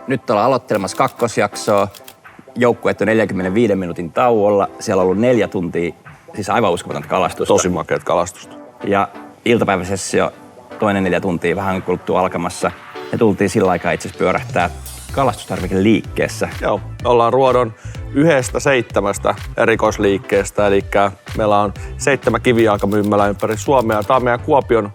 Nyt ollaan aloittelemassa kakkosjaksoa. Joukkueet on 45 minuutin tauolla. Siellä on ollut 4 tuntia, siis aivan uskomatonta kalastusta. Tosi makeat kalastusta. Ja iltapäiväsessio, toinen 4 tuntia vähän kuluttua alkamassa. Ja tultiin sillä aikaa itse asiassa pyörähtää kalastustarvikeliikkeessä. Joo, ollaan Ruodon 1-7 erikoisliikkeestä, eli meillä on 7 kivijalkamyymälää ympäri Suomea. Tämä on meidän Kuopion,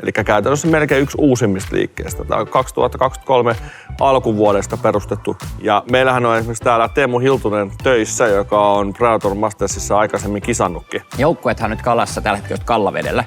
eli käytännössä melkein yksi uusimmista liikkeestä. Tämä on 2023 alkuvuodesta perustettu. Ja meillähän on esimerkiksi täällä Teemu Hiltunen töissä, joka on Predator Mastersissa aikaisemmin kisannutkin. Joukkueethan nyt kalassa tällä hetkellä Kallavedellä.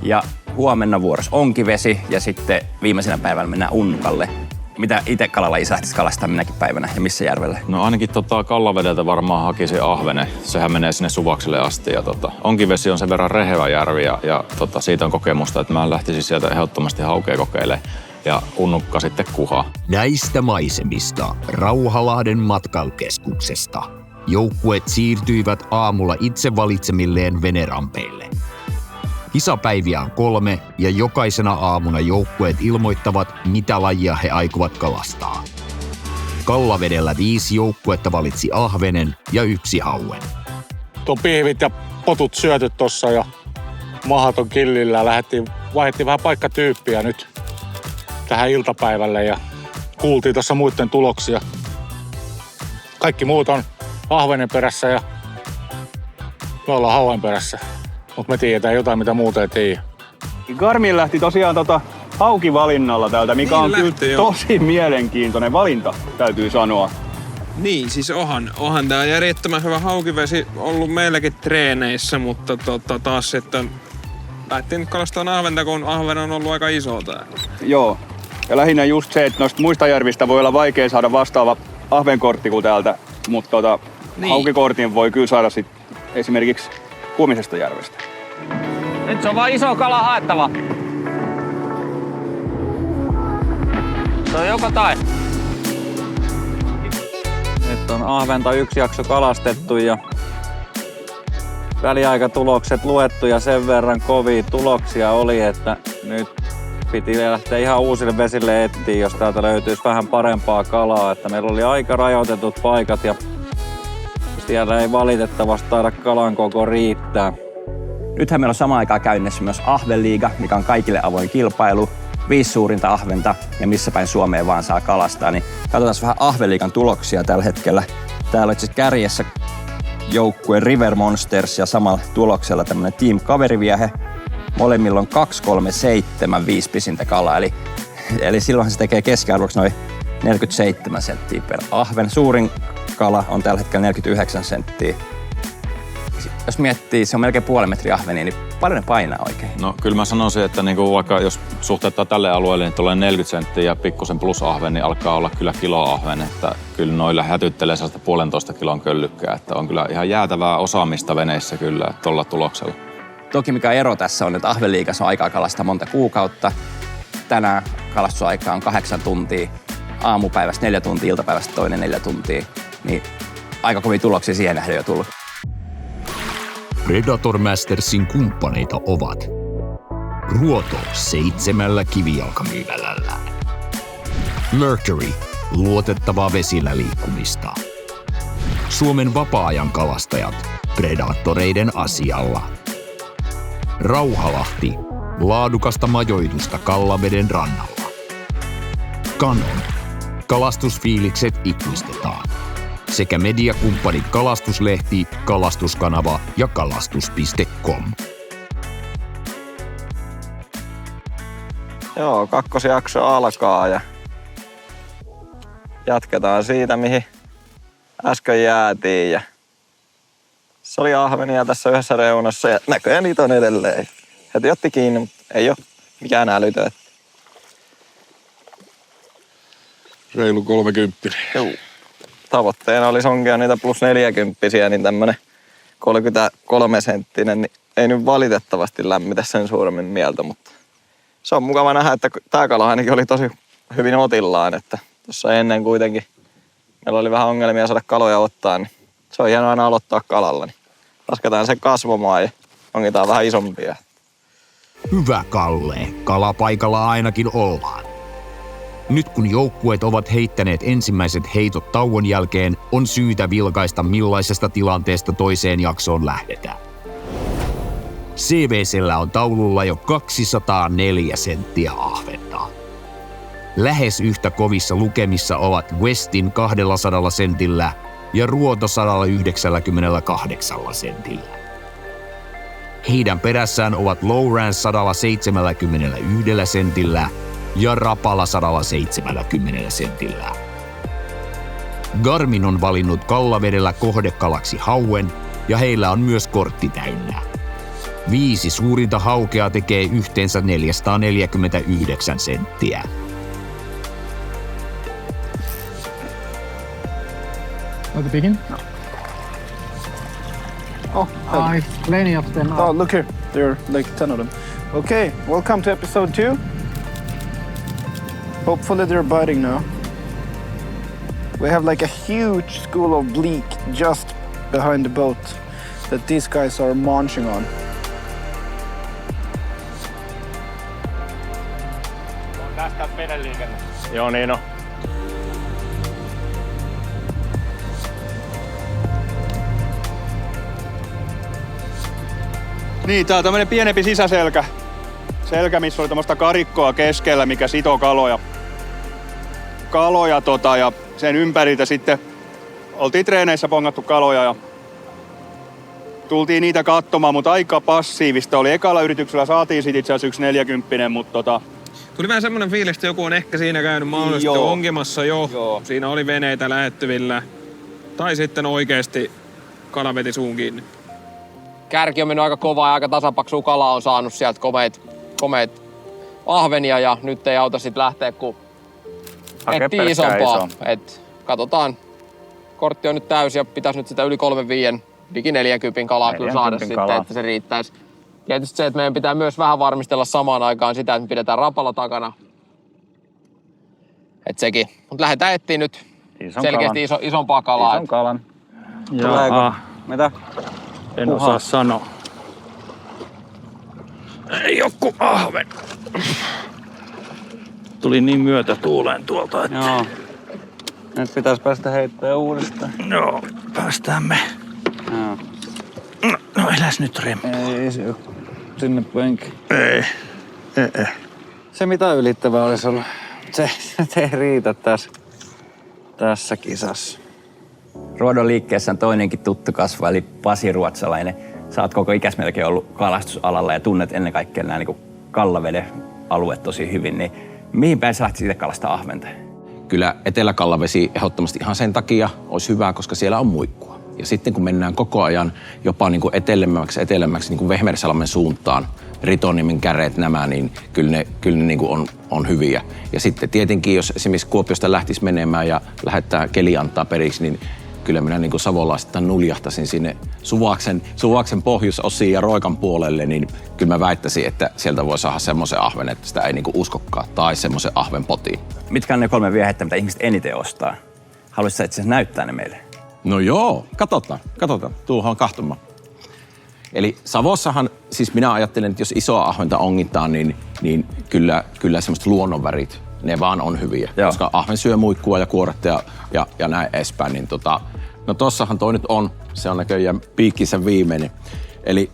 Ja huomenna vuorossa Onkivesi ja sitten viimeisenä päivänä mennään Unnukalle. Mitä itse kalalajissa lähtisi kalastaa minäkin päivänä ja missä järvellä? No ainakin Kallavedeltä varmaan hakisi ahvene. Sehän menee sinne Suvakselle asti. Ja Onkivesi on sen verran rehevä järvi ja siitä on kokemusta, että mä lähtisin sieltä ehdottomasti haukea kokeilemaan. Ja Unnukka sitten Kuha. Näistä maisemista Rauhalahden matkailukeskuksesta joukkueet siirtyivät aamulla itse valitsemilleen venerampeille. Kisapäiviä on 3 ja jokaisena aamuna joukkueet ilmoittavat, mitä lajia he aikovat kalastaa. Kallavedellä 5 joukkuetta valitsi ahvenen ja 1 hauen. Tuo pihvit ja potut syöty tossa ja mahaton killillä. Vaihdettiin vähän paikkatyyppiä nyt tähän iltapäivälle ja kuultiin tuossa muiden tuloksia. Kaikki muut on ahvenen perässä ja me ollaan hauen perässä. Mutta me tiedetään jotain, mitä muuta ei tiedä. Garmin lähti tosiaan haukivalinnalla täältä, mikä niin on kyllä tosi mielenkiintoinen valinta, täytyy sanoa. Niin, siis onhan tää järjettömän hyvä haukivesi ollut meilläkin treeneissä, mutta taas sitten lähtiin nyt kalastamaan ahventa, kun ahven on ollut aika iso täällä. Joo, ja lähinnä just se, että noista muista järvistä voi olla vaikea saada vastaava ahvenkortti kuin täältä, mutta niin. Haukikortin voi kyllä saada sit esimerkiksi Kuomisesta järvestä. Nyt se on vaan iso kala haettava. Se on joka tai. Nyt on ahventa 1 jakso kalastettu ja väliaikatulokset luettu ja sen verran kovia tuloksia oli, että nyt piti lähteä ihan uusille vesille etsiä, jos täältä löytyisi vähän parempaa kalaa. Että meillä oli aika rajoitetut paikat ja siellä ei valitettavasti taida kalan koko riittää. Nythän meillä on samaan aikaan käynnissä myös Ahvenliiga, mikä on kaikille avoin kilpailu. 5 suurinta ahventa ja missä päin Suomeen vaan saa kalastaa. Niin katsotaan vähän Ahvenliigan tuloksia tällä hetkellä. Täällä on itse kärjessä joukkue River Monsters ja samalla tuloksella tämmönen Team Kaveriviehe. Molemmilla on 2,37 5 pisintä kalaa. Eli silloinhan se tekee keskiarvoksi noin 47 senttiä per ahven. Suurin kala on tällä hetkellä 49 senttiä. Jos miettii, se on melkein puoli metriä ahvenia, niin paljon ne painaa oikein? No kyllä mä sanoisin, että niinku vaikka jos suhteuttaa tälle alueelle, niin tulee 40 senttiä ja pikkusen plus ahven, niin alkaa olla kyllä kiloahven. Että kyllä noilla hätyttelee sellaista 1,5 kilon köllykkää. Että on kyllä ihan jäätävää osaamista veneissä kyllä tuolla tuloksella. Toki mikä ero tässä on, että Ahvenliigassa on aikaa kalastaa monta kuukautta. Tänään kalastusaika on 8 tuntia. Aamupäivästä 4 tuntia, iltapäivästä toinen 4 tuntia. Niin aika kovia tuloksia siihen nähden jo tullut. Predator Mastersin kumppaneita ovat Ruoto 7 kivijalkamyyvälällä. Mercury, luotettavaa vesillä liikkumista. Suomen vapaa-ajan kalastajat, Predatoreiden asialla. Rauhalahti, laadukasta majoitusta Kallaveden rannalla. Canon, kalastusfiilikset ikuistetaan. Sekä mediakumppanit Kalastuslehti, Kalastuskanava ja kalastus.com. Joo, kakkosjakso alkaa ja jatketaan siitä, mihin äsken jäätiin. Ja se oli ahvenia tässä yhdessä reunassa ja näköjään niitä on edelleen. Heti otti kiinni, mutta ei ole mikään älytön. Reilu 30. Joo. Tavoitteena oli sonkea niitä plus 40, niin tämmönen 33 senttinen, niin ei nyt valitettavasti lämmitä sen suuremmin mieltä, mutta se on mukava nähdä, että tää kala ainakin oli tosi hyvin otillaan, että tuossa ennen kuitenkin meillä oli vähän ongelmia saada kaloja ottaa, niin se on hienoa aina aloittaa kalalla, niin lasketaan sen kasvamaan ja onkitaan vähän isompia. Hyvä Kalle, kalapaikalla ainakin ollaan. Nyt kun joukkueet ovat heittäneet ensimmäiset heitot tauon jälkeen, on syytä vilkaista millaisesta tilanteesta toiseen jaksoon lähdetään. CVC:llä on taululla jo 204 senttiä ahventa. Lähes yhtä kovissa lukemissa ovat Westin 200 sentillä ja Ruoto 198 sentillä. Heidän perässään ovat Lowrance 171 sentillä ja Rapala 170 sentillä. Garmin on valinnut Kallavedellä kohdekalaksi hauen ja heillä on myös kortti täynnä. 5 suurinta haukea tekee yhteensä 449 senttiä. Want to begin? No. Oh, plenty of them. Oh, look here. There are like 10 of them. Okay, welcome to episode 2. Hopefully they're biting now. We have like a huge school of bleak just behind the boat that these guys are munching on. Tästä veneliikenne. Joo, niin on. Niin, tää on tämmönen pienempi sisäselkä. Selkä, missä oli tämmöistä karikkoa keskellä, mikä sitoo kaloja. Ja sen ympäriltä sitten oltiin treeneissä pongattu kaloja ja tultiin niitä katsomaan, mutta aika passiivista oli. Ekalla yrityksellä saatiin sit itse asiassa 1 40, mutta Tuli vähän semmoinen fiilis, että joku on ehkä siinä käynyt mahdollisesti onkimassa jo. Siinä oli veneitä lähettyvillä. Tai sitten oikeesti kala veti suun kiinni. Kärki on mennyt aika kovaa ja aika tasapaksua kalaa on saanut sieltä komeet ahvenia ja nyt ei auta sit lähteä, kun etsii isompaa. Katsotaan, kortti on nyt täysi ja pitäisi nyt sitä yli 35 liki 40 kalaa kyllä saada sitten, että se riittäisi. Tietysti se, että meidän pitää myös vähän varmistella samaan aikaan sitä, että me pidetään rapalla takana. Et sekin. Mutta lähdetään etsiä nyt selkeästi isompaa kalaa. Ison kalan. Tuleeko? Mitä? En osaa sanoa. Ei joku ahven. Tuli niin myötätuuleen tuolta, että... Joo. Nyt pitäisi päästä heittämään uudestaan. Joo, päästään me. Joo. No eläs nyt, Rem. Ei se sinne penki. Ei. Se mitä ylittävää olisi ollut. Se ei riitä tässä kisassa. Ruodon liikkeessä on toinenkin tuttu kasva, eli Pasi Ruotsalainen. Sä oot koko ikäs melkein ollut kalastusalalla ja tunnet ennen kaikkea nämä niin Kallaveden alueet tosi hyvin. Niin mihin päin sä lähtisit itse kalastaa ahventa? Kyllä Etelä-Kallavesi ehdottomasti ihan sen takia olisi hyvä, koska siellä on muikkua. Ja sitten kun mennään koko ajan jopa niin kuin etelämmäksi niin kuin Vehmersalmen suuntaan, Ritoniemen käreet nämä, niin kyllä ne niin kuin on hyviä. Ja sitten tietenkin, jos esimerkiksi Kuopiosta lähtisi menemään ja lähettää keli antaa periksi, niin kyllä minä niin kuin savolaisittain nuljahtaisin sinne Suvaksen pohjoisosiin ja Roikan puolelle, niin kyllä mä väittäisin, että sieltä voi saada semmoisen ahven, että sitä ei niin kuin uskokaan, tai semmoisen ahven potiin. Mitkä on ne 3 viehättä, mitä ihmiset eniten ostaa? Haluaisitko itse asiassa näyttää ne meille? No joo, katsotaan. Tuohon kahtomaan. Eli Savossahan, siis minä ajattelen, että jos isoa ahventa ongitaan, niin kyllä semmoiset luonnonvärit, ne vaan on hyviä. Joo. Koska ahven syö muikkua ja kuoretta ja näin edespäin. Niin no tossahan toi nyt on, se on näköjään piikkinsä viimeinen. Eli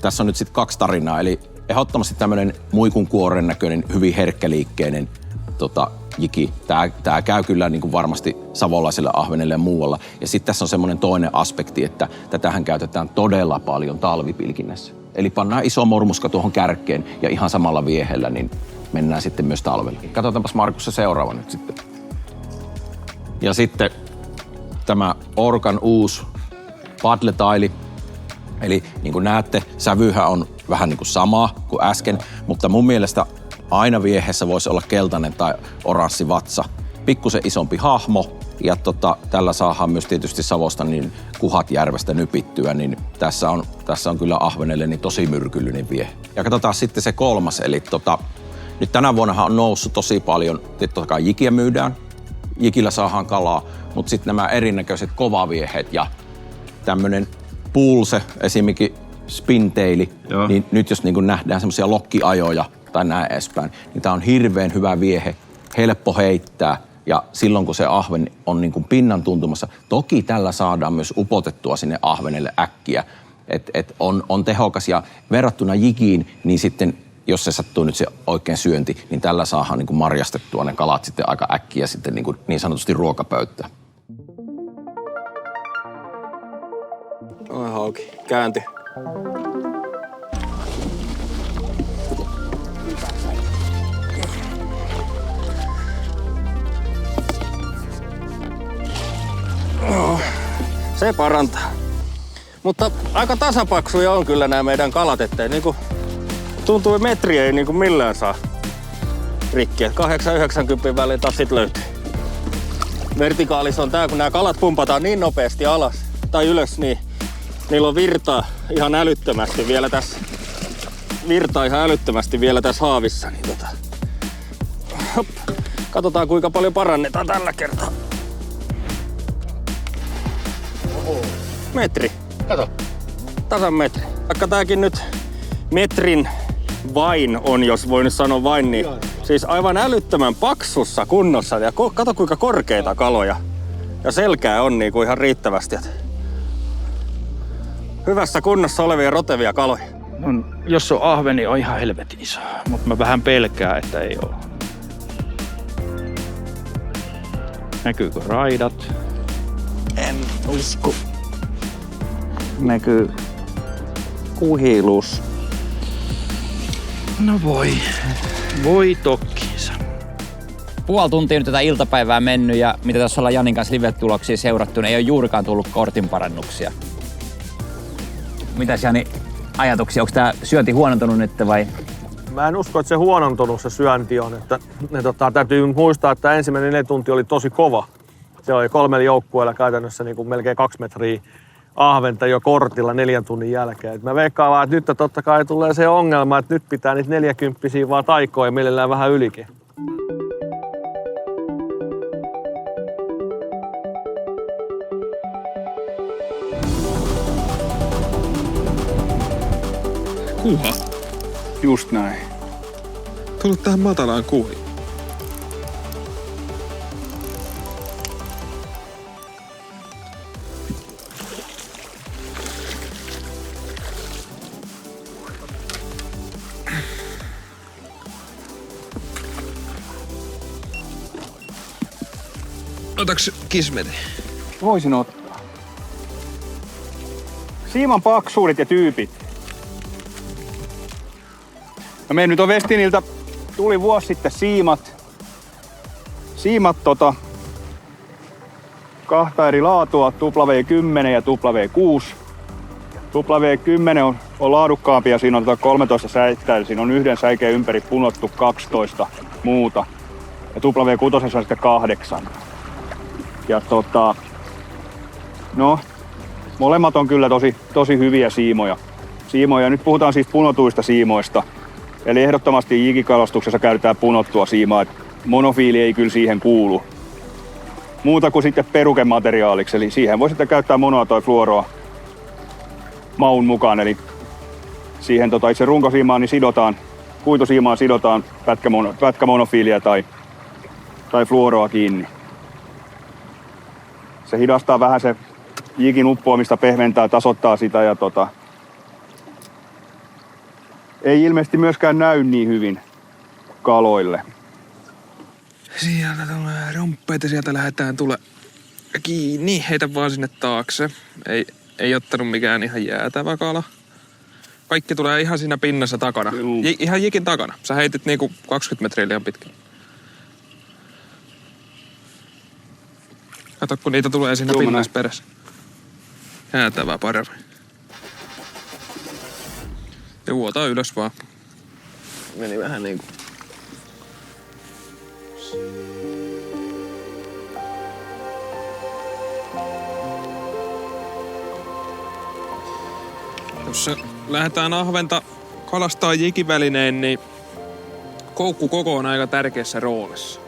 tässä on nyt sitten 2 tarinaa. Eli ehdottomasti tämmöinen muikun kuoren näköinen, hyvin herkkäliikkeinen jiki. Tää käy kyllä niin kuin varmasti savolaiselle ahvenelle ja muualla. Ja sitten tässä on semmoinen toinen aspekti, että tätähän käytetään todella paljon talvipilkinnässä. Eli pannaan iso mormuska tuohon kärkeen ja ihan samalla viehellä, niin mennään sitten myös talvella. Katsotaanpas Markus se seuraava nyt sitten. Ja sitten tämä Orkan uusi paddletaili. Eli niin kuin näette, sävyhän on vähän niin kuin sama kuin äsken, mutta mun mielestä aina viehessä voisi olla keltainen tai oranssi vatsa. Pikkusen isompi hahmo ja tällä saadaan myös tietysti Savosta niin kuhat järvestä nypittyä, niin tässä on kyllä ahvenelle niin tosi myrkyllinen viehe. Ja katsotaan sitten se 3, eli nyt tänä vuonna on noussut tosi paljon, totta kai jikiä myydään, jikillä saadaan kalaa, mutta sitten nämä erinäköiset kovaviehet ja tämmöinen pulse, esimerkiksi spintaili, niin nyt jos niin nähdään semmoisia lokkiajoja tai näin edespäin, niin tää on hirveän hyvä viehe helppo heittää ja silloin kun se ahven on niin kuin pinnan tuntumassa, toki tällä saadaan myös upotettua sinne ahvenelle äkkiä, että on tehokas ja verrattuna jigiin, niin sitten jos se sattuu nyt se oikein syönti, niin tällä saadaan niin kuin marjastettua ne kalat sitten aika äkkiä sitten niin sanotusti ruokapöytään. Oi hauki, käänti. Se parantaa. Mutta aika tasapaksuja on kyllä nämä meidän kalat, ettei niinku tuntuu, metriä ei niinku millään saa rikkiä. 8-90 väliin taas sit löytyy. Vertikaalis on tää, kun nämä kalat pumpataan niin nopeasti alas tai ylös, niin niillä on virtaa ihan älyttömästi vielä tässä. Haavissa. Niin hop. Katsotaan kuinka paljon parannetaan tällä kertaa. Metri. Kato. Tasan metri. Vaikka tääkin nyt metrin vain on, jos voi nyt sanoa vain, niin siis aivan älyttömän paksussa kunnossa. Ja kato kuinka korkeita kaloja. Ja selkää on niinku ihan riittävästi. Hyvässä kunnossa olevia rotevia kaloja. No, jos on ahveni, on ihan helvetin iso. Mutta mä vähän pelkään, että ei ole. Näkyykö raidat? En usko. Näkyy kuhilus. No voi tokkiinsa. Puoli tuntia nyt tätä iltapäivää mennyt ja mitä tässä ollaan Janin kanssa live-tuloksia seurattu, niin ei ole juurikaan tullut kortin parannuksia. Mitäs Jani, ajatuksia? Onko tää syönti huonontunut nyt vai? Mä en usko, että se huonontunut se syönti on. Että, täytyy muistaa, että ensimmäinen 4 tuntia oli tosi kova. Se oli 3 joukkueella käytännössä niin kuin melkein 2 metriä ahventa jo kortilla 4 tunnin jälkeen. Et mä veikkaan vaan, että nyt totta kai tulee se ongelma, että nyt pitää niitä 40 vaan taikoa ja mielellään vähän ylikin. Kuha. Just näin. Tullut tähän matalaan kuhiin. Otaks kismeti? Voisin ottaa. Siiman paksuudet ja tyypit. No me nyt on Westiniltä, tuli vuosi sitten siimat kahta eri laatua, W10 ja W6. W10 on laadukkaampi ja siinä on 13 säittää, siinä on yhden säikeen ympäri punottu 12 muuta. Ja W6 on sitten 8. Ja no, molemmat on kyllä tosi hyviä siimoja. Nyt puhutaan siis punotuista siimoista. Eli ehdottomasti jigikalastuksessa käytetään punottua siimaa. Monofiili ei kyllä siihen kuulu. Muuta kuin sitten perukemateriaaliksi. Eli siihen voi sitten käyttää monoa tai fluoroa maun mukaan. Eli siihen itse runkosiimaan niin kuitusiimaan sidotaan pätkämonofiilia tai fluoroa kiinni. Se hidastaa vähän se jikin uppoamista, pehmentää, tasoittaa sitä ja ei ilmeisesti myöskään näy niin hyvin kaloille. Sieltä tulee romppeita, sieltä lähdetään kiinni. Heitä vaan sinne taakse. Ei ottanut mikään ihan jäätävä kala. Kaikki tulee ihan siinä pinnassa takana. Ihan jikin takana. Sä heitit niinku 20 metriä liian pitkin. Kato, kun niitä tulee siinä pinnassa perässä. Jäätävää paremmin. Ja vuotaa ylös vaan. Meni vähän niinku. Jos lähdetään ahventa kalastaa jikivälineen, niin koukkukoko on aika tärkeässä roolissa.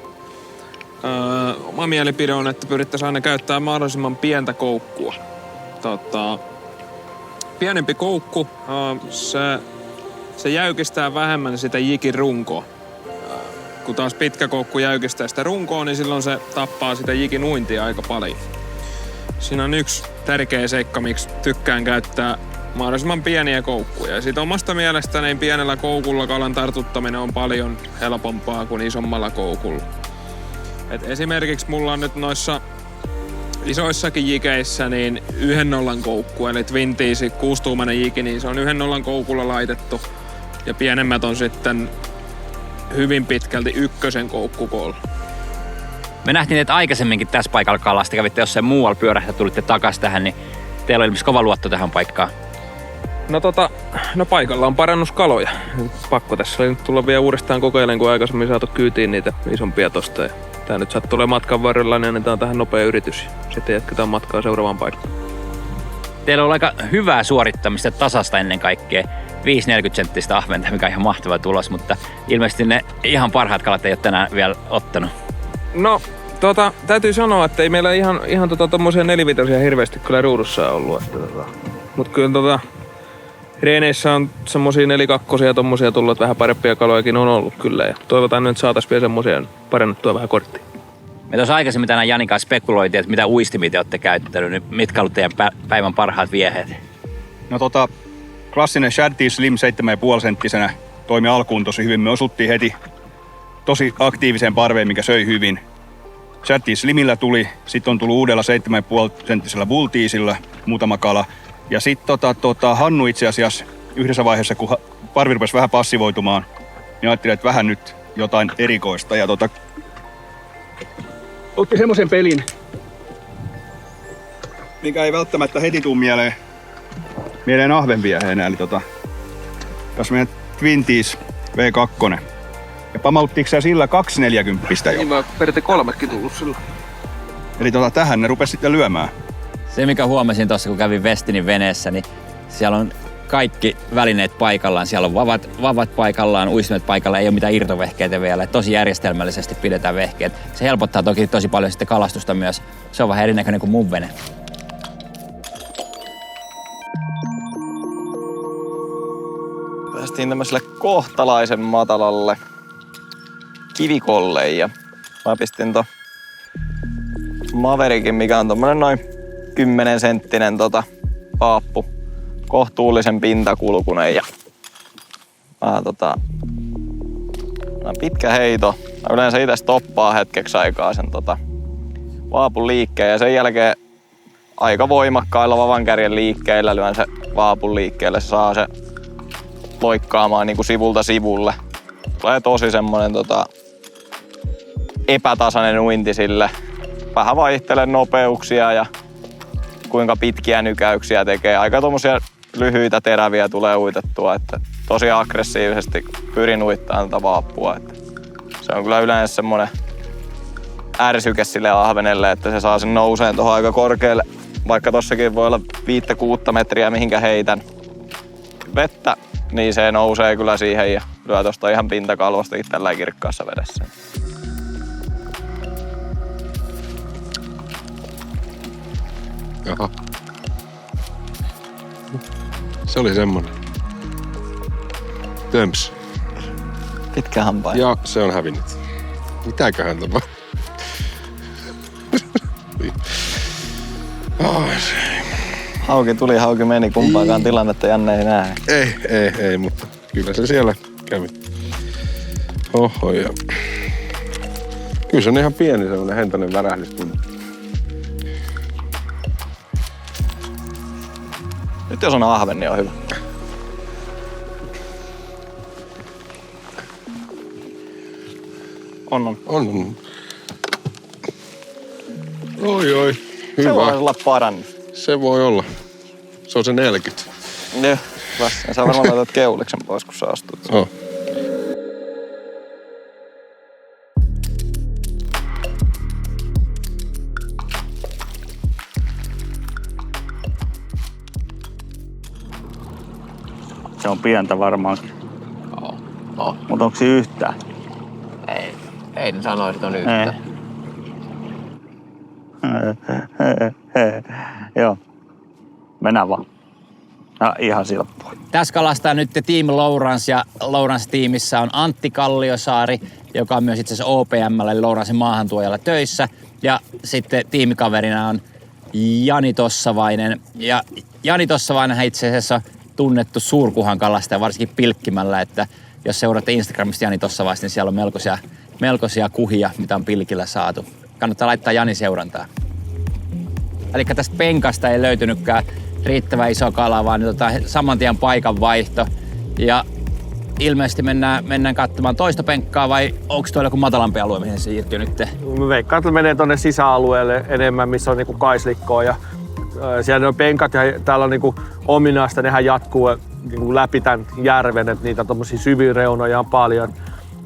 Oma mielipide on, että pyrittäisiin aina käyttämään mahdollisimman pientä koukkua. Pienempi koukku, se jäykistää vähemmän sitä jikin runkoa. kun taas pitkä koukku jäykistää sitä runkoa, niin silloin se tappaa sitä jikin uintia aika paljon. Siinä on yksi tärkeä seikka, miksi tykkään käyttää mahdollisimman pieniä koukkuja. Ja siitä omasta mielestäni pienellä koukulla kalan tartuttaminen on paljon helpompaa kuin isommalla koukulla. Et esimerkiksi mulla on nyt noissa isoissakin jikeissä niin 1-0 koukku, eli Twin Tees 6-tuumainen jiki, niin se on 1-0 koukulla laitettu. Ja pienemmät on sitten hyvin pitkälti 1 koukkukoolla. Me nähtiin teitä aikaisemminkin tässä paikalla kalasta, kävitte jossain muualla pyörähtää, tulitte takaisin tähän, niin teillä on ilmeisesti kova luotto tähän paikkaan. No paikalla on parannuskaloja. Pakko tässä oli nyt tulla vielä uudestaan kokeilemaan, kun aikaisemmin saatu kyytiin niitä isompia tosta. Ja tää nyt sattuu olemaan matkan varrella, niin annetaan tähän nopea yritys. Sitten jatketaan matkaa seuraavaan paikkaan. Teillä on aika hyvää suorittamista, tasasta ennen kaikkea. 5-40 senttistä ahventa, mikä on ihan mahtava tulos, mutta ilmeisesti ne ihan parhaat kalat ei ole tänään vielä ottanut. No, täytyy sanoa, että ei meillä ihan tommosia 4-vitosia hirveästi kyllä ruudussa ollut. Mutta kyllä reeneissä on semmosia 4-2 tommosia tullut, että vähän parempia kalojakin on ollut kyllä. Ja toivotaan nyt, että saataisiin vielä semmosia parannettua vähän korttia. Me tuossa aikaisemmin tänään Janin kanssa spekuloitiin, että mitä uistimia te olette käyttänyt, niin mitkä ovat teidän päivän parhaat vieheet? No klassinen Shad Tees Slim 7,5 senttisenä toimi alkuun tosi hyvin. Me osuttiin heti tosi aktiiviseen parveen, mikä söi hyvin. Shad Tees Slimillä tuli, sitten on tullut uudella 7,5 senttisellä Bull Teesillä muutama kala. Ja sitten Hannu itse asiassa yhdessä vaiheessa, kun parvi rupesi vähän passivoitumaan, niin ajattelin, että vähän nyt jotain erikoista. Ja otti semmoisen pelin, mikä ei välttämättä heti tuu mieleen ahvenvieheenä. Eli tässä meidän Twin Tees V2. Ja pamauttiinko sä sillä 240 jo? Niin mä periaatteessa 3kin tullut sillä. Eli tähän ne rupesi sitten lyömään. Se mikä huomasin tuossa kun kävin Westinin veneessä, niin siellä on kaikki välineet paikallaan. Siellä on vavat paikallaan, uistimet paikallaan, ei ole mitään irtovehkeitä vielä. Tosi järjestelmällisesti pidetään vehkeet. Se helpottaa toki tosi paljon sitten kalastusta myös. Se on vähän erinäköinen kuin mun vene. Päästiin tämmöiselle kohtalaisen matalalle kivikolle ja mä pistin Maverickin, mikä on tommonen noin 10 senttinen paappu, kohtuullisen pintakulkunen ja pitkä heito. Mä yleensä itse stoppaan hetkeksi aikaa sen vaapun liikkeen ja sen jälkeen aika voimakkailla vavankärjen liikkeillä lyön se vaapun liikkeelle. Se saa se loikkaamaan niinku sivulta sivulle. Tulee tosi semmonen epätasainen uinti sille. Vähän vaihtelee nopeuksia ja kuinka pitkiä nykäyksiä tekee. Aika tommosia lyhyitä teräviä tulee uitettua, että tosi aggressiivisesti pyrin uittamaan tätä vaappua. Että se on kyllä yleensä semmonen ärsyke sille ahvenelle, että se saa sen nouseen tuohon aika korkealle. Vaikka tossakin voi olla 5-6 metriä mihinkä heitän vettä, niin se nousee kyllä siihen ja lyö tosta ihan pintakalvostakin tällä kirkkaassa vedessä. Jaha. Se oli semmonen. Töms. Pitkä hampain. Ja se on hävinnyt. Mitäköhän tapahtuu? Hauki tuli, hauki meni. Kumpaakaan tilannetta Janne ei näe. Ei, mutta kyllä se siellä kävi. Oho, ja kyllä se on ihan pieni semmonen hentonen värähdys. Nyt jos on ahven, niin on hyvä. On. Oi. Hyvä. Se voi olla parannus. Se voi olla. Se on se 40. Joo, vasta. Sä varmaan laitat keuliksen pois, kun sä astut. Oh. Se on pientä varmaankin. Oh. Mutta onko se yhtään? Ei ne sanoisi, että on yhtään. Joo. Mennään vaan. Ihan silppua. Tässä kalastaa nyt Team Lourans ja Lourans-tiimissä on Antti Kalliosaari, joka on myös itse asiassa OPM:llä eli Louransin maahantuojalla töissä. Ja sitten tiimikaverina on Jani Tossavainen. Ja Jani Tossavainenhan itse asiassa tunnettu suurkuhan kalastaja, varsinkin pilkkimällä, että jos seuraatte Instagramista Jani Tossavaista, niin siellä on melkoisia kuhia, mitä on pilkillä saatu. Kannattaa laittaa Jani seurantaa. Eli tästä penkasta ei löytynytkään riittävän iso kala, vaan saman tien paikan vaihto. Ja ilmeisesti mennään katsomaan toista penkkaa vai onko tuolla joku matalampi alue, mihin se siirtyy nyt? Mä veikkaan, että menee tuonne sisäalueelle enemmän, missä on niinku kaislikkoa ja siellä on penkat ja täällä on niinku ominaista, nehän jatkuu niinku läpi tämän järven, että niitä tommosia syviä reunoja on paljon.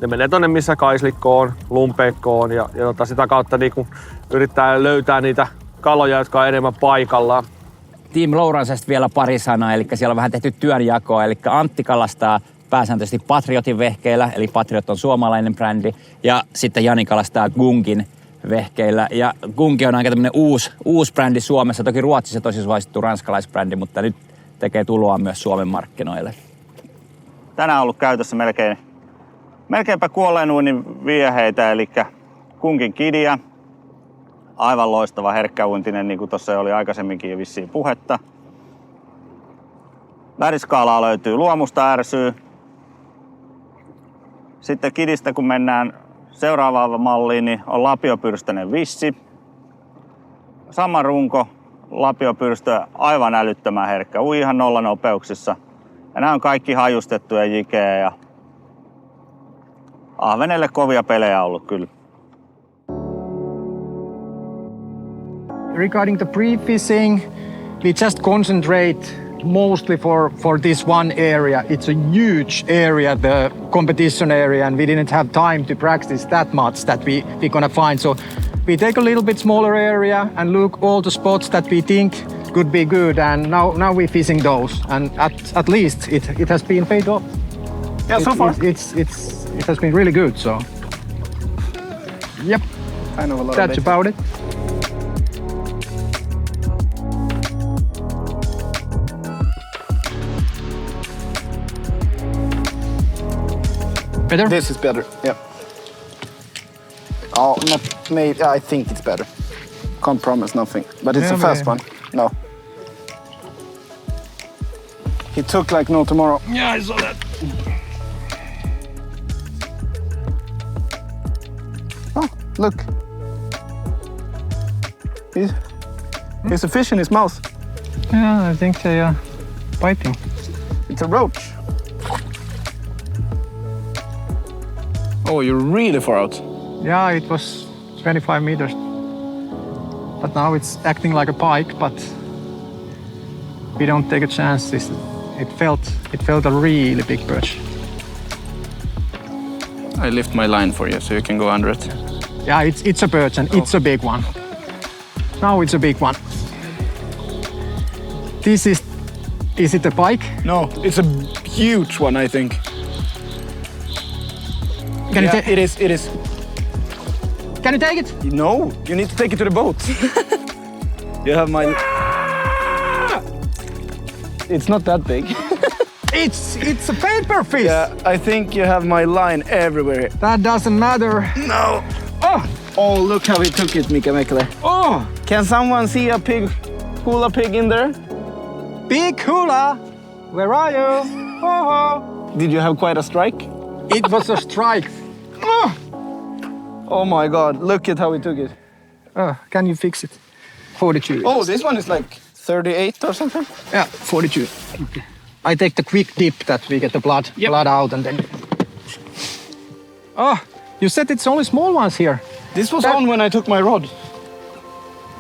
Ne menee tuonne missä kaislikko on, lumpeikko on ja sitä kautta niinku yrittää löytää niitä kaloja, jotka on enemmän paikallaan. Team Louransesta vielä pari sanaa, eli siellä on vähän tehty työnjakoa, eli Antti kalastaa pääsääntöisesti Patriotin vehkeillä, eli Patriot on suomalainen brändi, ja sitten Jani kalastaa Gunkin vehkeillä. Ja Gunki on aika tämmöinen uusi brändi Suomessa, toki Ruotsissa tosi suosittu ranskalaisbrändi, mutta nyt tekee tuloa myös Suomen markkinoille. Tänään on ollut käytössä melkeinpä kuolleen uinnin vieheitä, eli Gunkin kidiä. Aivan loistava herkkäuintinen, niin kuin tuossa oli aikaisemminkin jo vissiin puhetta. Väriskaalaa löytyy luomusta ärsyy. Sitten kidistä kun mennään seuraavaan malliin, niin on lapiopyrstöinen vissi. Sama runko, lapiopyrstö aivan älyttömän herkkä, ui ihan nollanopeuksissa. Ja nämä on kaikki hajustettuja jikejä ja ahvenelle kovia pelejä ollut kyllä. Regarding the pre-fishing, we just concentrate mostly for this one area. It's a huge area, the competition area, and we didn't have time to practice that much that we're gonna find. So we take a little bit smaller area and look all the spots that we think could be good, and now we're fishing those. And at least it has been paid off. Yeah, so far it has been really good. So yep, I know a lot that's about it. Better? This is better, yeah. Oh, not maybe. I think it's better. Can't promise nothing, but it's a fast one. No. He took like no tomorrow. Yeah, I saw that. Oh, look. He's a fish in his mouth. Yeah, I think they are biting. It's a roach. Oh, you're really far out. Yeah, it was 25 meters. But now it's acting like a pike, but we don't take a chance. It felt a really big perch. I lift my line for you so you can go under it. Yeah, it's a perch and it's a big one. Now it's a big one. Is it a pike? No, it's a huge one, I think. Can you take it? It is. Can you take it? No, you need to take it to the boat. You have my... It's not that big. It's a paper fish. Yeah, I think you have my line everywhere. That doesn't matter. No. Oh, look how he took it, Mika Mekele. Oh! Can someone see a hula pig in there? Big hula! Where are you? Oh! Did you have quite a strike? It was a strike. Oh my God, look at how he took it. Can you fix it? 42. Oh, this one is like 38 or something? Yeah, 42. Okay. I take the quick dip that we get the blood out and then... Oh, you said it's only small ones here. This was on when I took my rod.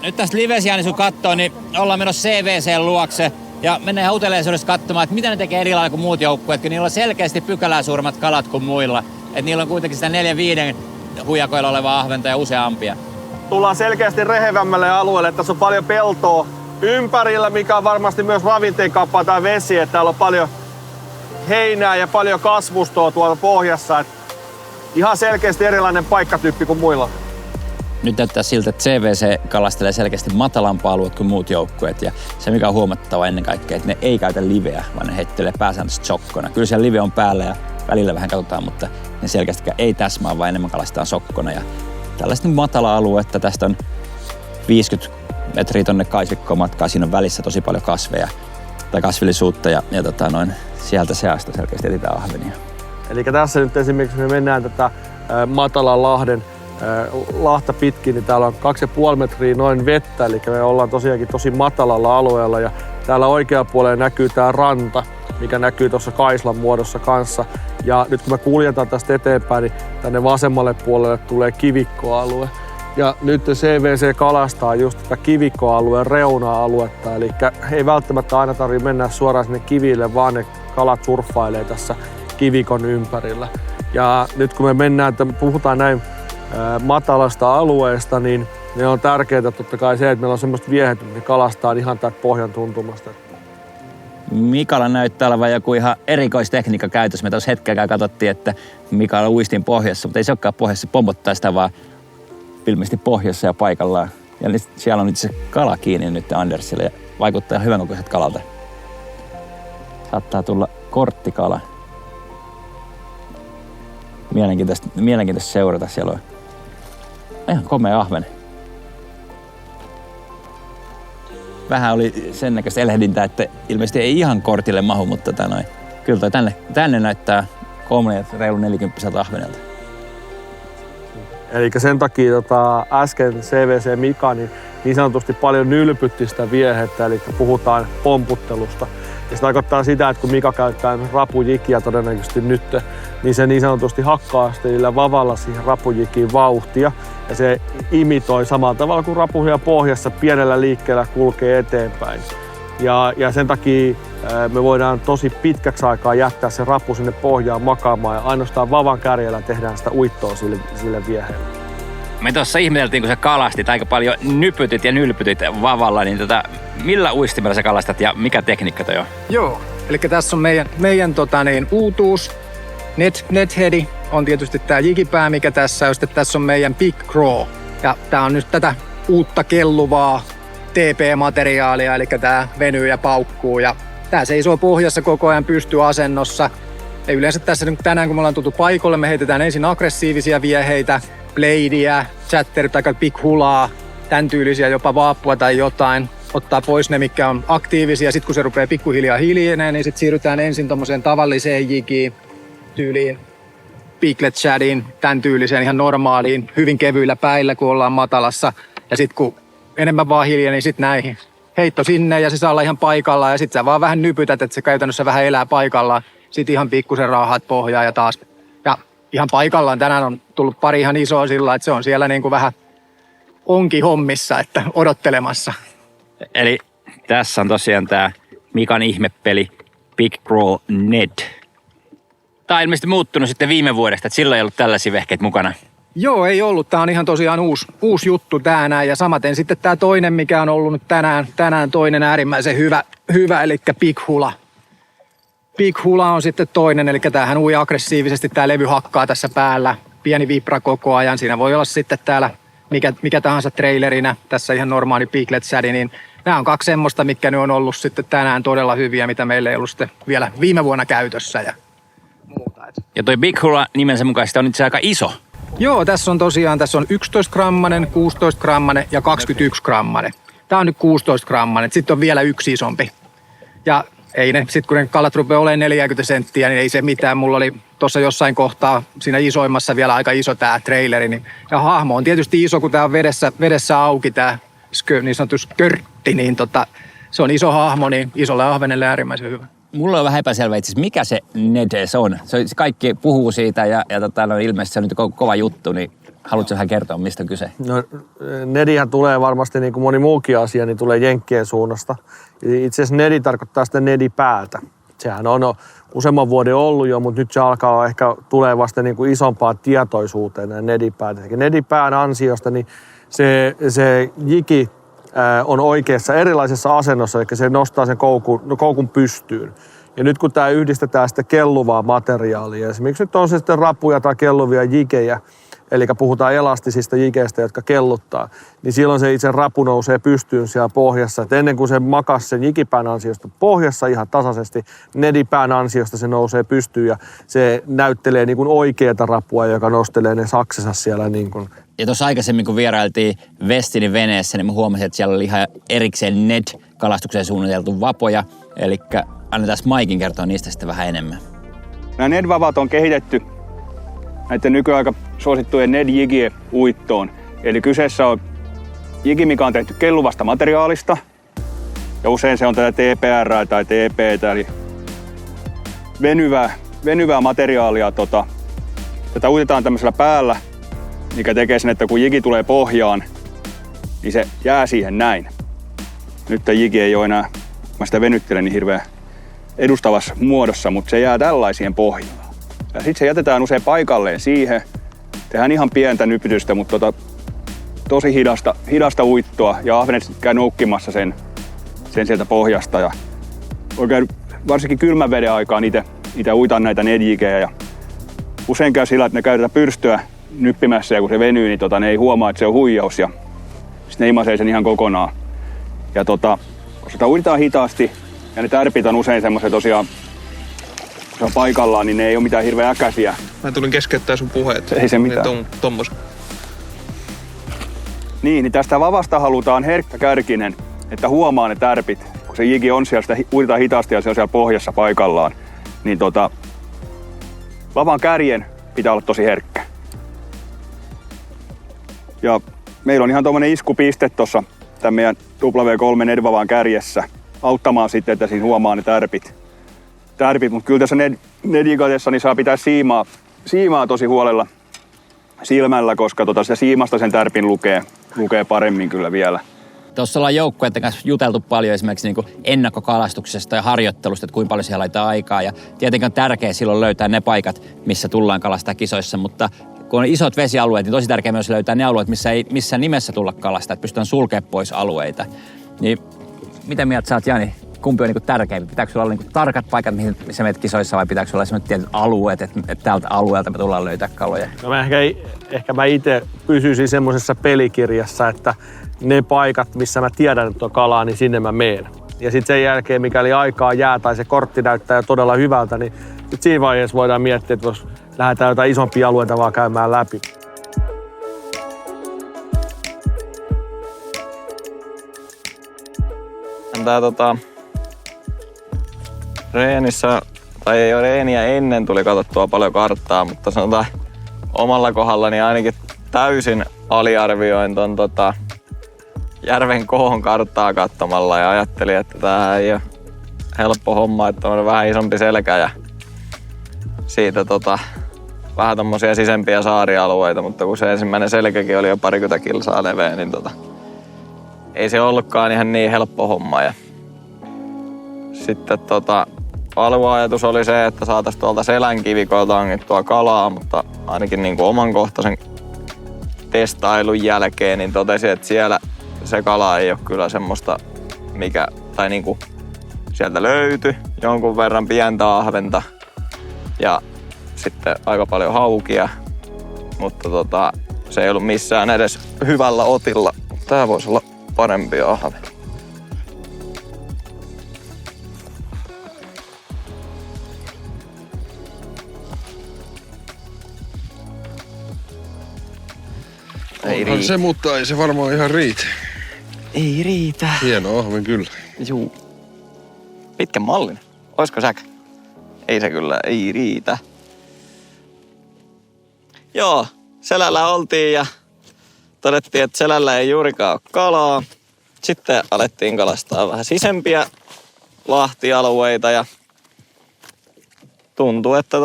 Nyt tästä livesiä, sun kattoo, niin ollaan menossa CVC:n luokse ja mennään uteliaisuudessa katsomaan, että mitä ne tekee eri lailla kuin muut joukkueet, kun niillä on selkeästi pykälää suuremmat kalat kuin muilla. Että niillä on kuitenkin sitä 4-5 hujakoilla olevaa ahventa ja useampia. Tullaan selkeästi rehevämmälle alueelle, että tässä on paljon peltoa ympärillä, mikä on varmasti myös ravinteen kappaa tai vesi, että täällä on paljon heinää ja paljon kasvustoa tuolla pohjassa. Että ihan selkeästi erilainen paikkatyyppi kuin muilla. nyt näyttää siltä, että CVC kalastelee selkeästi matalampaa aluetta kuin muut joukkueet. Ja se, mikä on huomattava ennen kaikkea, että ne ei käytä liveä, vaan ne heittelee pääsääntöisesti sokkona. Kyllä siellä live on päällä ja välillä vähän katsotaan, mutta ne selkeästikään ei täsmää, vaan enemmän kalastetaan sokkona. Ja tällaista matala aluetta, tästä on 50 metriä tonne Kaisikkoon matkaa. Siinä on välissä tosi paljon kasveja tai kasvillisuutta ja sieltä seasta selkeästi etsitään ahvenia. Eli tässä nyt esimerkiksi me mennään tätä matalan lahta pitkin, niin täällä on 2,5 metriä noin vettä, eli me ollaan tosiaankin tosi matalalla alueella ja täällä oikealla puolella näkyy tää ranta, mikä näkyy tuossa kaislan muodossa kanssa. Ja nyt kun me kuljetaan tästä eteenpäin, niin tänne vasemmalle puolelle tulee kivikkoalue. Ja nyt CVC kalastaa just tätä kivikkoalueen reuna-aluetta, eli ei välttämättä aina tarvitse mennä suoraan sinne kiville, vaan ne kalat surffailee tässä kivikon ympärillä. Ja nyt kun me puhutaan näin matalasta alueesta, niin on tärkeää totta kai se, että meillä on semmoista viehet, että kalastaa ihan täältä pohjan tuntumasta. Mikalla näyttää olevan joku ihan erikoistekniikka käytössä. Me tuossa hetkeäkään katsottiin, että Mikalla uistin pohjassa, mutta ei se olekaan pohjassa, se pompottaa sitä vaan ilmeisesti pohjassa ja paikallaan. Ja siellä on nyt se kala kiinni nyt Andersille ja vaikuttaa hyvän kokoiset kalalta. Saattaa tulla korttikala. Mielenkiintoista seurata. Siellä on ihan komea ahven. Vähän oli sen näköistä elehdintää, että ilmeisesti ei ihan kortille mahu, mutta kyllä tänne näyttää reilu 40 ahvenelta. Eli sen takia äsken CVC Mika niin sanotusti paljon nylpytti sitä viehettä, eli puhutaan pomputtelusta. Ja se tarkoittaa sitä, että kun Mika käyttää rapujikia todennäköisesti nyt, niin se niin sanotusti hakkaa sillä vavalla siihen rapujikiin vauhtia. Ja se imitoi samalla tavalla kuin rapuhia pohjassa pienellä liikkeellä kulkee eteenpäin. Ja sen takia me voidaan tosi pitkäksi aikaa jättää se rappu sinne pohjaan makaamaan ja ainoastaan vavan kärjellä tehdään sitä uittoa sille viehelle. Me tuossa ihmeteltiin, kun sä kalastit aika paljon nypytit ja nylpytit vavalla, niin millä uistimella sä kalastat ja mikä tekniikka toi on? Joo, eli tässä on meidän uutuus. Netheadi on tietysti tää jikipää, mikä tässä on. Sitten tässä on meidän Big Craw. Ja tää on nyt tätä uutta kelluvaa TP-materiaalia, eli tää venyy ja paukkuu. Ja tää seisoo pohjassa koko ajan pystyasennossa. Ja yleensä tässä tänään, kun me ollaan tultu paikoille, me heitetään ensin aggressiivisia vieheitä, bladeia, chatter tai big hulaa, tämän tyylisiä, jopa vaappua tai jotain. Ottaa pois ne, mitkä on aktiivisia. Sitten kun se rupeaa pikkuhiljaa hiljeneen, niin sitten siirrytään ensin tommoseen tavalliseen jigiin, tyyliin piglet shadiin, tämän tyyliseen ihan normaaliin, hyvin kevyillä päillä, kun ollaan matalassa. Ja sitten kun enemmän vaan hiljenee, niin sitten näihin. Heitto sinne ja se saa olla ihan paikallaan ja sitten sä vaan vähän nypytät, että se käytännössä vähän elää paikallaan. Sitten ihan pikkusen raahaat pohjaa ja taas. Ja ihan paikallaan tänään on tullut pari ihan isoa sillä, että se on siellä niin kuin vähän onkin hommissa, että odottelemassa. Eli tässä on tosiaan tää Mikan ihmepeli Big Craw Ned. Tää on ilmeisesti muuttunut sitten viime vuodesta, että silloin ei ollut tällaisia vehkeitä mukana. Joo, ei ollut. Tää on ihan tosiaan uusi juttu tänään ja samaten sitten tää toinen, mikä on ollut nyt tänään toinen äärimmäisen hyvä eli Big Hula. Big Hula on sitten toinen, eli tämähän ui aggressiivisesti, tää levy hakkaa tässä päällä, pieni vibra koko ajan. Siinä voi olla sitten täällä mikä tahansa trailerinä, tässä ihan normaali piglet shadi, niin nämä on kaksi semmoista, mitkä ne on ollut sitten tänään todella hyviä, mitä meillä ei ollut sitten vielä viime vuonna käytössä ja muuta. Ja toi Big Hula nimensä mukaisesti on itse aika iso. Joo, tässä on 11-grammanen, 16-grammanen ja 21-grammanen. Tää on nyt 16-grammanen, sitten on vielä yksi isompi. Ja ei ne, sit kun ne kalat rupeaa olemaan 40 senttiä, niin ei se mitään. Mulla oli tuossa jossain kohtaa siinä isoimmassa vielä aika iso tää traileri. Niin, ja hahmo on tietysti iso, kun tää on vedessä auki tää niin sanottu skörtti, niin se on iso hahmo, niin isolle ahvenelle äärimmäisen hyvä. Mulla on vähän epäselvä itse asiassa, mikä se Nedes on. Se kaikki puhuu siitä ja ilmeisesti se on nyt kova juttu, niin haluatko vähän kertoa, mistä on kyse? No, Nedihän tulee varmasti, niin kuin moni muukin asia, niin tulee Jenkkien suunnasta. Itse asiassa Nedi tarkoittaa sitä Nedipäätä. Sehän on useamman vuoden ollut jo, mutta nyt se alkaa ehkä tulee vasta niin kuin isompaan tietoisuuteen nämä Nedipäät. Nedipään ansiosta niin se jiki on oikeassa erilaisessa asennossa, eli se nostaa sen koukun pystyyn. Ja nyt kun tämä yhdistetään sitten kelluvaa materiaalia, esimerkiksi nyt on se sitten rapuja tai kelluvia jikejä, eli puhutaan elastisista jikeistä, jotka kelluttaa, niin silloin se itse rapu nousee pystyyn siellä pohjassa. Et ennen kuin se makas sen jikipään ansiosta pohjassa ihan tasaisesti, nedipään ansiosta se nousee pystyyn ja se näyttelee niin kuin oikeata rapua, joka nostelee ne saksensa siellä niin kuin. Ja tuossa aikaisemmin, kun vierailtiin Westinin veneessä, niin mä huomasin, että siellä oli ihan erikseen NED-kalastukseen suunniteltu vapoja. Eli annetaan Maikin kertoa niistä sitten vähän enemmän. Nämä NED-vavat on kehitetty näiden nykyaika suosittujen NED-jigien uittoon. Eli kyseessä on jigi, mikä on tehty kelluvasta materiaalista. Ja usein se on tätä TPR tai TPtä, eli venyvää materiaalia. Tätä uitetaan tämmöisellä päällä, mikä tekee sen, että kun jigi tulee pohjaan, niin se jää siihen näin. Nyt tämä jigi ei ole enää, mä sitä venyttelen niin hirveän edustavassa muodossa, mutta se jää tällaisien pohjaan. Ja sitten se jätetään usein paikalleen siihen. Tehdään ihan pientä nypytystä, mutta tosi hidasta uittoa ja ahvenet käy noukkimassa sen sieltä pohjasta. Ja oikein varsinkin kylmän veden aikaan itse uitan näitä NED-jigejä ja usein käy sillä, että ne käytetään pyrstöä nyppimässä ja kun se venyy, niin ne ei huomaa, että se on huijaus ja sitten ne imasee sen ihan kokonaan. Ja kun sitä uitetaan hitaasti ja ne tärpit on usein semmoisia tosiaan, kun se on paikallaan, niin ne ei ole mitään hirveän äkäisiä. Mä tulin keskeyttää sun puheet. Ei se mitään. Niin tästä vavasta halutaan herkkäkärkinen, että huomaa ne tärpit. Kun se jigi on siellä, sitä uitetaan hitaasti ja se on siellä pohjassa paikallaan, niin vavan kärjen pitää olla tosi herkkä. Ja meillä on ihan tuommoinen iskupiste tuossa tämän meidän W3 NED-vavan kärjessä auttamaan sitten, että siinä huomaa ne tärpit. Mutta kyllä tässä NED-jikatessa niin saa pitää siimaa tosi huolella silmällä, koska sitä siimasta sen tärpin lukee paremmin kyllä vielä. Tuossa ollaan joukkueiden kanssa juteltu paljon esimerkiksi niin kuin ennakkokalastuksesta ja harjoittelusta, että kuinka paljon siellä laitetaan aikaa. Ja tietenkin on tärkeää silloin löytää ne paikat, missä tullaan kalastaa kisoissa, mutta kun on isot vesialueet, niin tosi tärkeää myös löytää ne alueet, missä ei missään nimessä tulla kalastaa, että pystytään sulkemaan pois alueita. Niin mitä mieltä sä oot, Jani? Kumpi on niin kuin tärkeämpi? Pitääkö sulla olla niin kuin tarkat paikat, missä menet kisoissa, vai pitääkö sulla olla sellaiset tietyt alueet, että tältä alueelta me tullaan löytää kaloja? No ehkä mä itse pysyisin semmoisessa pelikirjassa, että ne paikat, missä mä tiedän, että on kalaa, niin sinne mä meen. Ja sitten sen jälkeen, mikäli aikaa jää tai se kortti näyttää jo todella hyvältä, niin sit siinä vaiheessa voidaan miettiä, että jos lähdetään jotain isompia alueita vaan käymään läpi. Reenissä, tai ei ole reeniä ennen, tuli katsottua paljon karttaa, mutta sanotaan omalla kohdallani ainakin täysin aliarvioin ton järven kohon karttaa katsomalla ja ajattelin, että tää ei ole helppo homma, että on vähän isompi selkä ja siitä vähän tommosia sisempiä saarialueita, mutta kun se ensimmäinen selkäkin oli jo 20 kilsaa leveä, niin ei se ollutkaan ihan niin helppo homma. Ja sitten alueajatus oli se, että saataisiin tuolta selän kivikoilta ongittua kalaa, mutta ainakin niin kuin omankohtaisen testailun jälkeen niin totesin, että siellä se kala ei ole kyllä semmoista, niin kuin sieltä löytyi jonkun verran pientä ahventa ja sitten aika paljon haukia, mutta se ei ollut missään edes hyvällä otilla. Tää voisi olla parempi ahve. Onhan se, mutta ei se varmaan ihan riitä. Ei riitä. Hieno ahven kyllä. Juu. Pitkän mallin. Oisko säkä? Ei se kyllä, ei riitä. Joo, selällä oltiin ja todettiin, että selällä ei juurikaan ole kalaa. Sitten alettiin kalastaa vähän sisempiä lahtialueita ja tuntui, että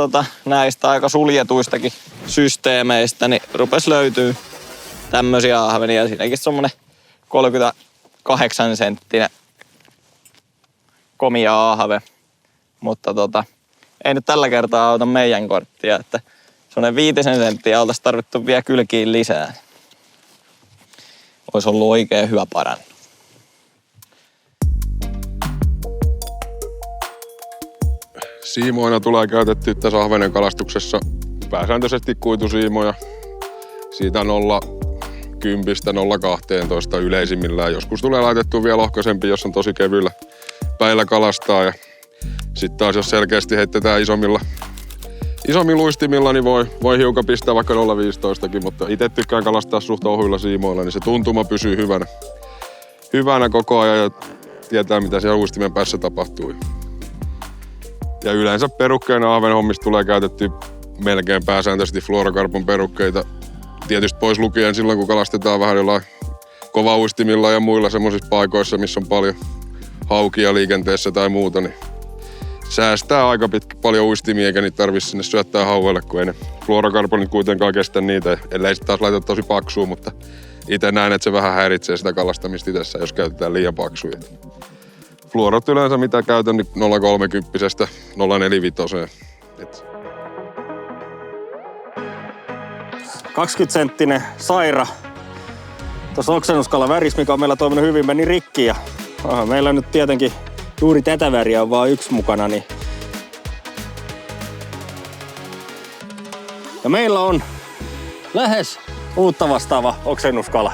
näistä aika suljetuistakin systeemeistä niin rupesi löytyy tämmöisiä ahvenia. Siinäkin semmonen 38 senttinen komia ahve. Mutta ei nyt tällä kertaa auta meidän korttia, että semmonen 5 senttiä oltaisiin tarvittu vielä kylkiin lisää. Olisi ollut oikein hyvä parannus. Siimoina tulee käytettyä tässä ahvenen kalastuksessa pääsääntöisesti kuitusiimoja. Siitä 0,10–0,12 yleisimmillään. Joskus tulee laitettua vielä lohkoisempi, jos on tosi kevyillä päillä kalastaa. Ja sitten taas jos selkeästi heitetään isommilla luistimilla, niin voi hiukan pistää vaikka 0,15kin, mutta itse tykkään kalastaa suht ohuilla siimoilla, niin se tuntuma pysyy hyvänä koko ajan ja tietää, mitä siellä uistimen päässä tapahtuu. Ja yleensä perukkeina ahvenhommista tulee käytetty melkein pääsääntöisesti fluorokarpon perukkeita. Tietysti pois lukien silloin, kun kalastetaan vähän jollain kovauistimilla ja muilla semmoisissa paikoissa, missä on paljon haukia liikenteessä tai muuta, niin säästää aika paljon uistimia, eikä niitä tarvitse sinne syöttää hauelle, kun ei ne fluorokarbonit kuitenkaan kestä niitä, ellei sitten taas laita tosi paksua, mutta itse näen, että se vähän häiritsee sitä kalastamista itsessä, jos käytetään liian paksuja. Fluorot yleensä mitä käytän, niin 0,30–0,45. 20-senttinen saira tuossa oksennuskalan väris, mikä on meillä toiminut hyvin, meni rikki. Ja meillä nyt tietenkin juuri tätä väriä on vaan yksi mukana. Niin. Ja meillä on lähes uutta vastaava oksennuskala.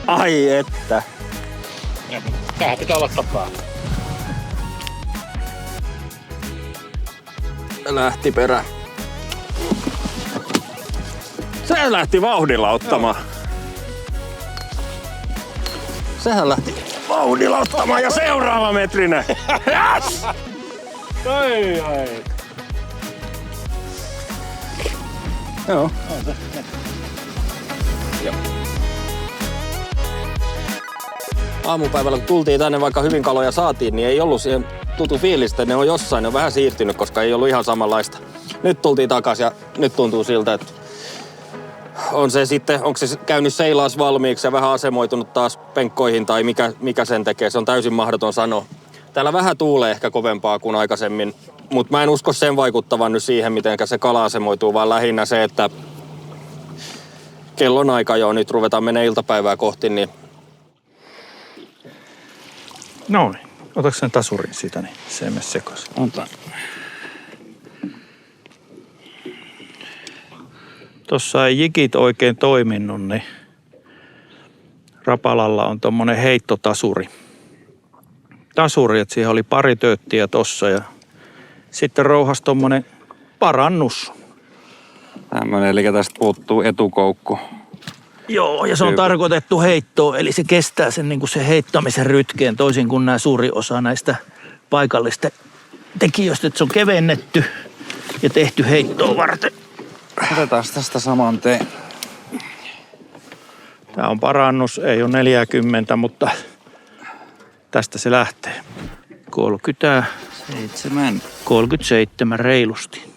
Ai että. Tähän pitää laittaa päälle. Lähti perä. Se lähti vauhdilla ottamaan. Sehän lähti vauhdilla ottamaan ja seuraava metrinen. Yes! Ai. Joo. Aamupäivällä kun tultiin tänne, vaikka hyvin kaloja saatiin, niin ei ollut siihen tutu fiilistä. Ne on jossain, ne on vähän siirtynyt, koska ei ollut ihan samanlaista. Nyt tultiin takaisin ja nyt tuntuu siltä, että on se sitten, onko se käynyt seilaas valmiiksi ja vähän asemoitunut taas penkkoihin tai mikä sen tekee. Se on täysin mahdoton sanoa. Täällä vähän tuulee ehkä kovempaa kuin aikaisemmin, mutta mä en usko sen vaikuttavan nyt siihen, miten se kala asemoituu, vaan lähinnä se, että kellon aika jo, nyt ruvetaan menee iltapäivää kohti, niin... No niin, otatko sen tasurin siitä, niin se ei mene sekaisin. Ota. Tuossa ei jikit oikein toiminut, niin Rapalalla on tommonen heittotasuri. Että siihen oli pari tööttiä tossa ja sitten rouhasi tommonen parannus. Tämmönen, eli tästä puuttuu etukoukku. Joo, ja se on tarkoitettu heittoon, eli se kestää sen, niin kuin se heittamisen rytkeen, toisin kuin nämä suuri osa näistä paikallista tekijöistä, että se on kevennetty ja tehty heittoa varten. Otetaan tästä saman teen. Tämä on parannus, ei ole 40, mutta tästä se lähtee. 37 reilusti.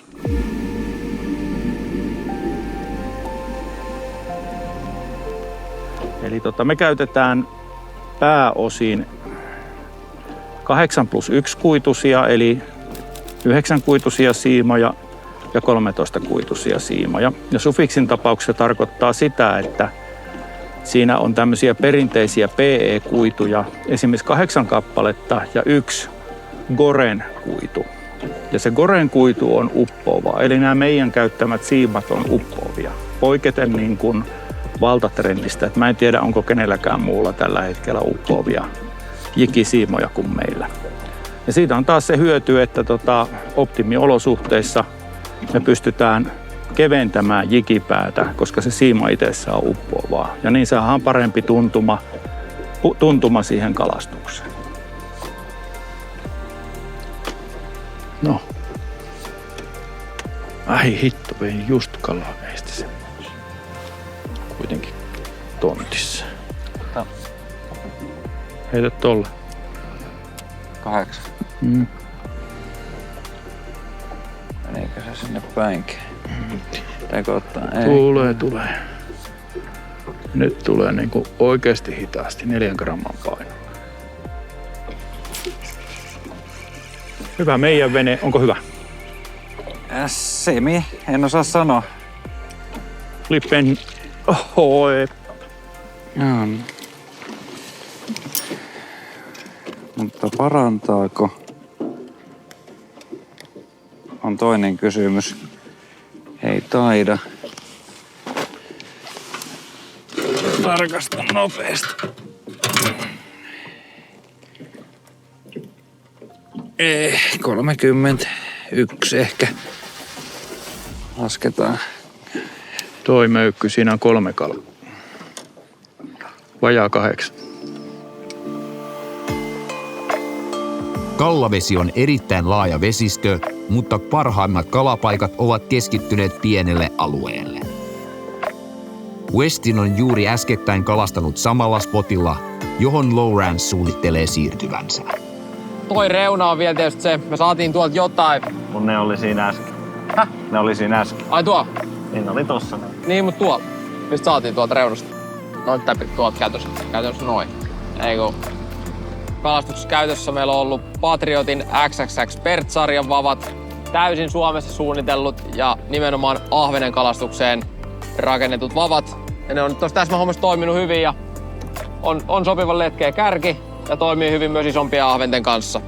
Eli me käytetään pääosin 8+1 kuitusia, eli 9 kuitusia siimoja ja 13 kuitusia siimoja. Ja Suffixin tapauksessa tarkoittaa sitä, että siinä on tämmöisiä perinteisiä PE-kuituja, esimerkiksi 8 kappaletta ja 1 Goren kuitu. Ja se Goren kuitu on uppoava, eli nämä meidän käyttämät siimat on uppoavia. Poiketen niin kuin valtatrendistä, että mä en tiedä, onko kenelläkään muulla tällä hetkellä uppoavia jikisiimoja kuin meillä. Ja siitä on taas se hyöty, että optimiolosuhteissa me pystytään keventämään jikipäätä, koska se siima itsessään on uppoavaa. Ja niin saadaan parempi tuntuma siihen kalastukseen. No. Ai hitto, vein just kalaa meistä sen. Kuitenkin tontissa. Heitä tolle. 8. Meneekö se sinne päinkin? Pitääkö ottaa? Ei. Tulee. Nyt tulee niinku oikeasti hitaasti 4 gramman painolla. Hyvä meidän vene. Onko hyvä? Semi. En osaa sanoa. Flippen. Ohoi. Joo. Mutta parantaako? On toinen kysymys. Ei taida. tarkastan nopeasti. 31 ehkä. Lasketaan. Toi möykky, siinä on 3 kalaa. Vajaa 8. Kallavesi on erittäin laaja vesistö, mutta parhaimmat kalapaikat ovat keskittyneet pienelle alueelle. Westin on juuri äskettäin kalastanut samalla spotilla, johon Lowrance suunnittelee siirtyvänsä. Toi reuna on vielä tietysti se, me saatiin tuolta jotain. Mun ne oli siinä äsken. Häh? Ne oli siinä äsken. Ai tuo? Niin oli tossa. Niin, mutta tuolla. Mistä saatiin tuolta reunasta? Noin tuolta käytössä noin. Ei kun kalastuksessa käytössä meillä on ollut Patriotin XXX Pert-sarjan vavat. Täysin Suomessa suunnitellut ja nimenomaan ahvenen kalastukseen rakennetut vavat. Ja ne on tuossa täsmähommassa toiminut hyvin ja on sopivan letkeä kärki ja toimii hyvin myös isompien ahventen kanssa.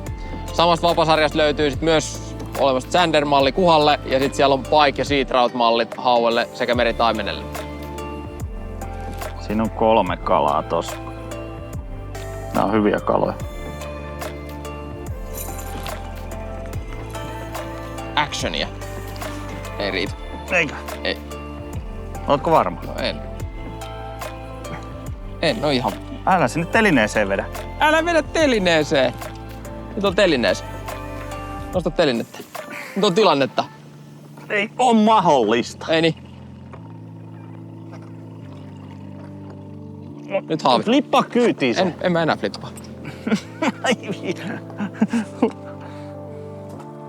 Samasta vapasarjasta löytyy sit myös olemassa Zander-malli kuhalle ja sitten siellä on Pike- ja Sea Trout-mallit hauelle sekä meritaimenelle. Siinä on 3 kalaa tossa. Nämä on hyviä kaloja. Actionia. Ei riitä. Eikä? Ei. Ootko varma? No en no ihan. Älä sinne telineeseen vedä. Älä vedä telineeseen. Nyt on telineeseen. Nosta telinettä. Nyt on tilannetta. Ei on mahdollista. Ei niin. Nyt haavi. Flippaa kyytiin se. En mä enää flippaa.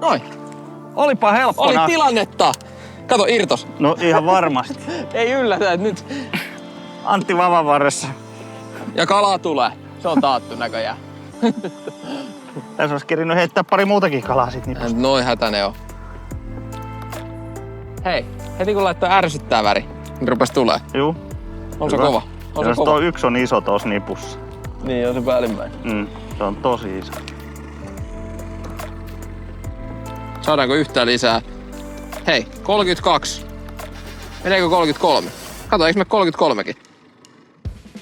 Noin. Olipa helppo. Oli tilannetta. Kato, irtos. No ihan varmasti. Ei yllätä, että nyt. Antti vavan varressa. Ja kalaa tulee. Se on taattu näköjään. Tässä olisi kerinyt heittää pari muutakin kalaa sit nipusta. Noin hätäne on. Hei, heti kun laittaa ärsyttää väri, niin rupes tulee. Juu. On se kova. On se kova. Tuo yksi on iso tossa nipussa. Niin, on se päällimmäinen. Se on tosi iso. Saadaanko yhtään lisää? Hei, 32. Meneekö 33? Kato, eikö me 33kin?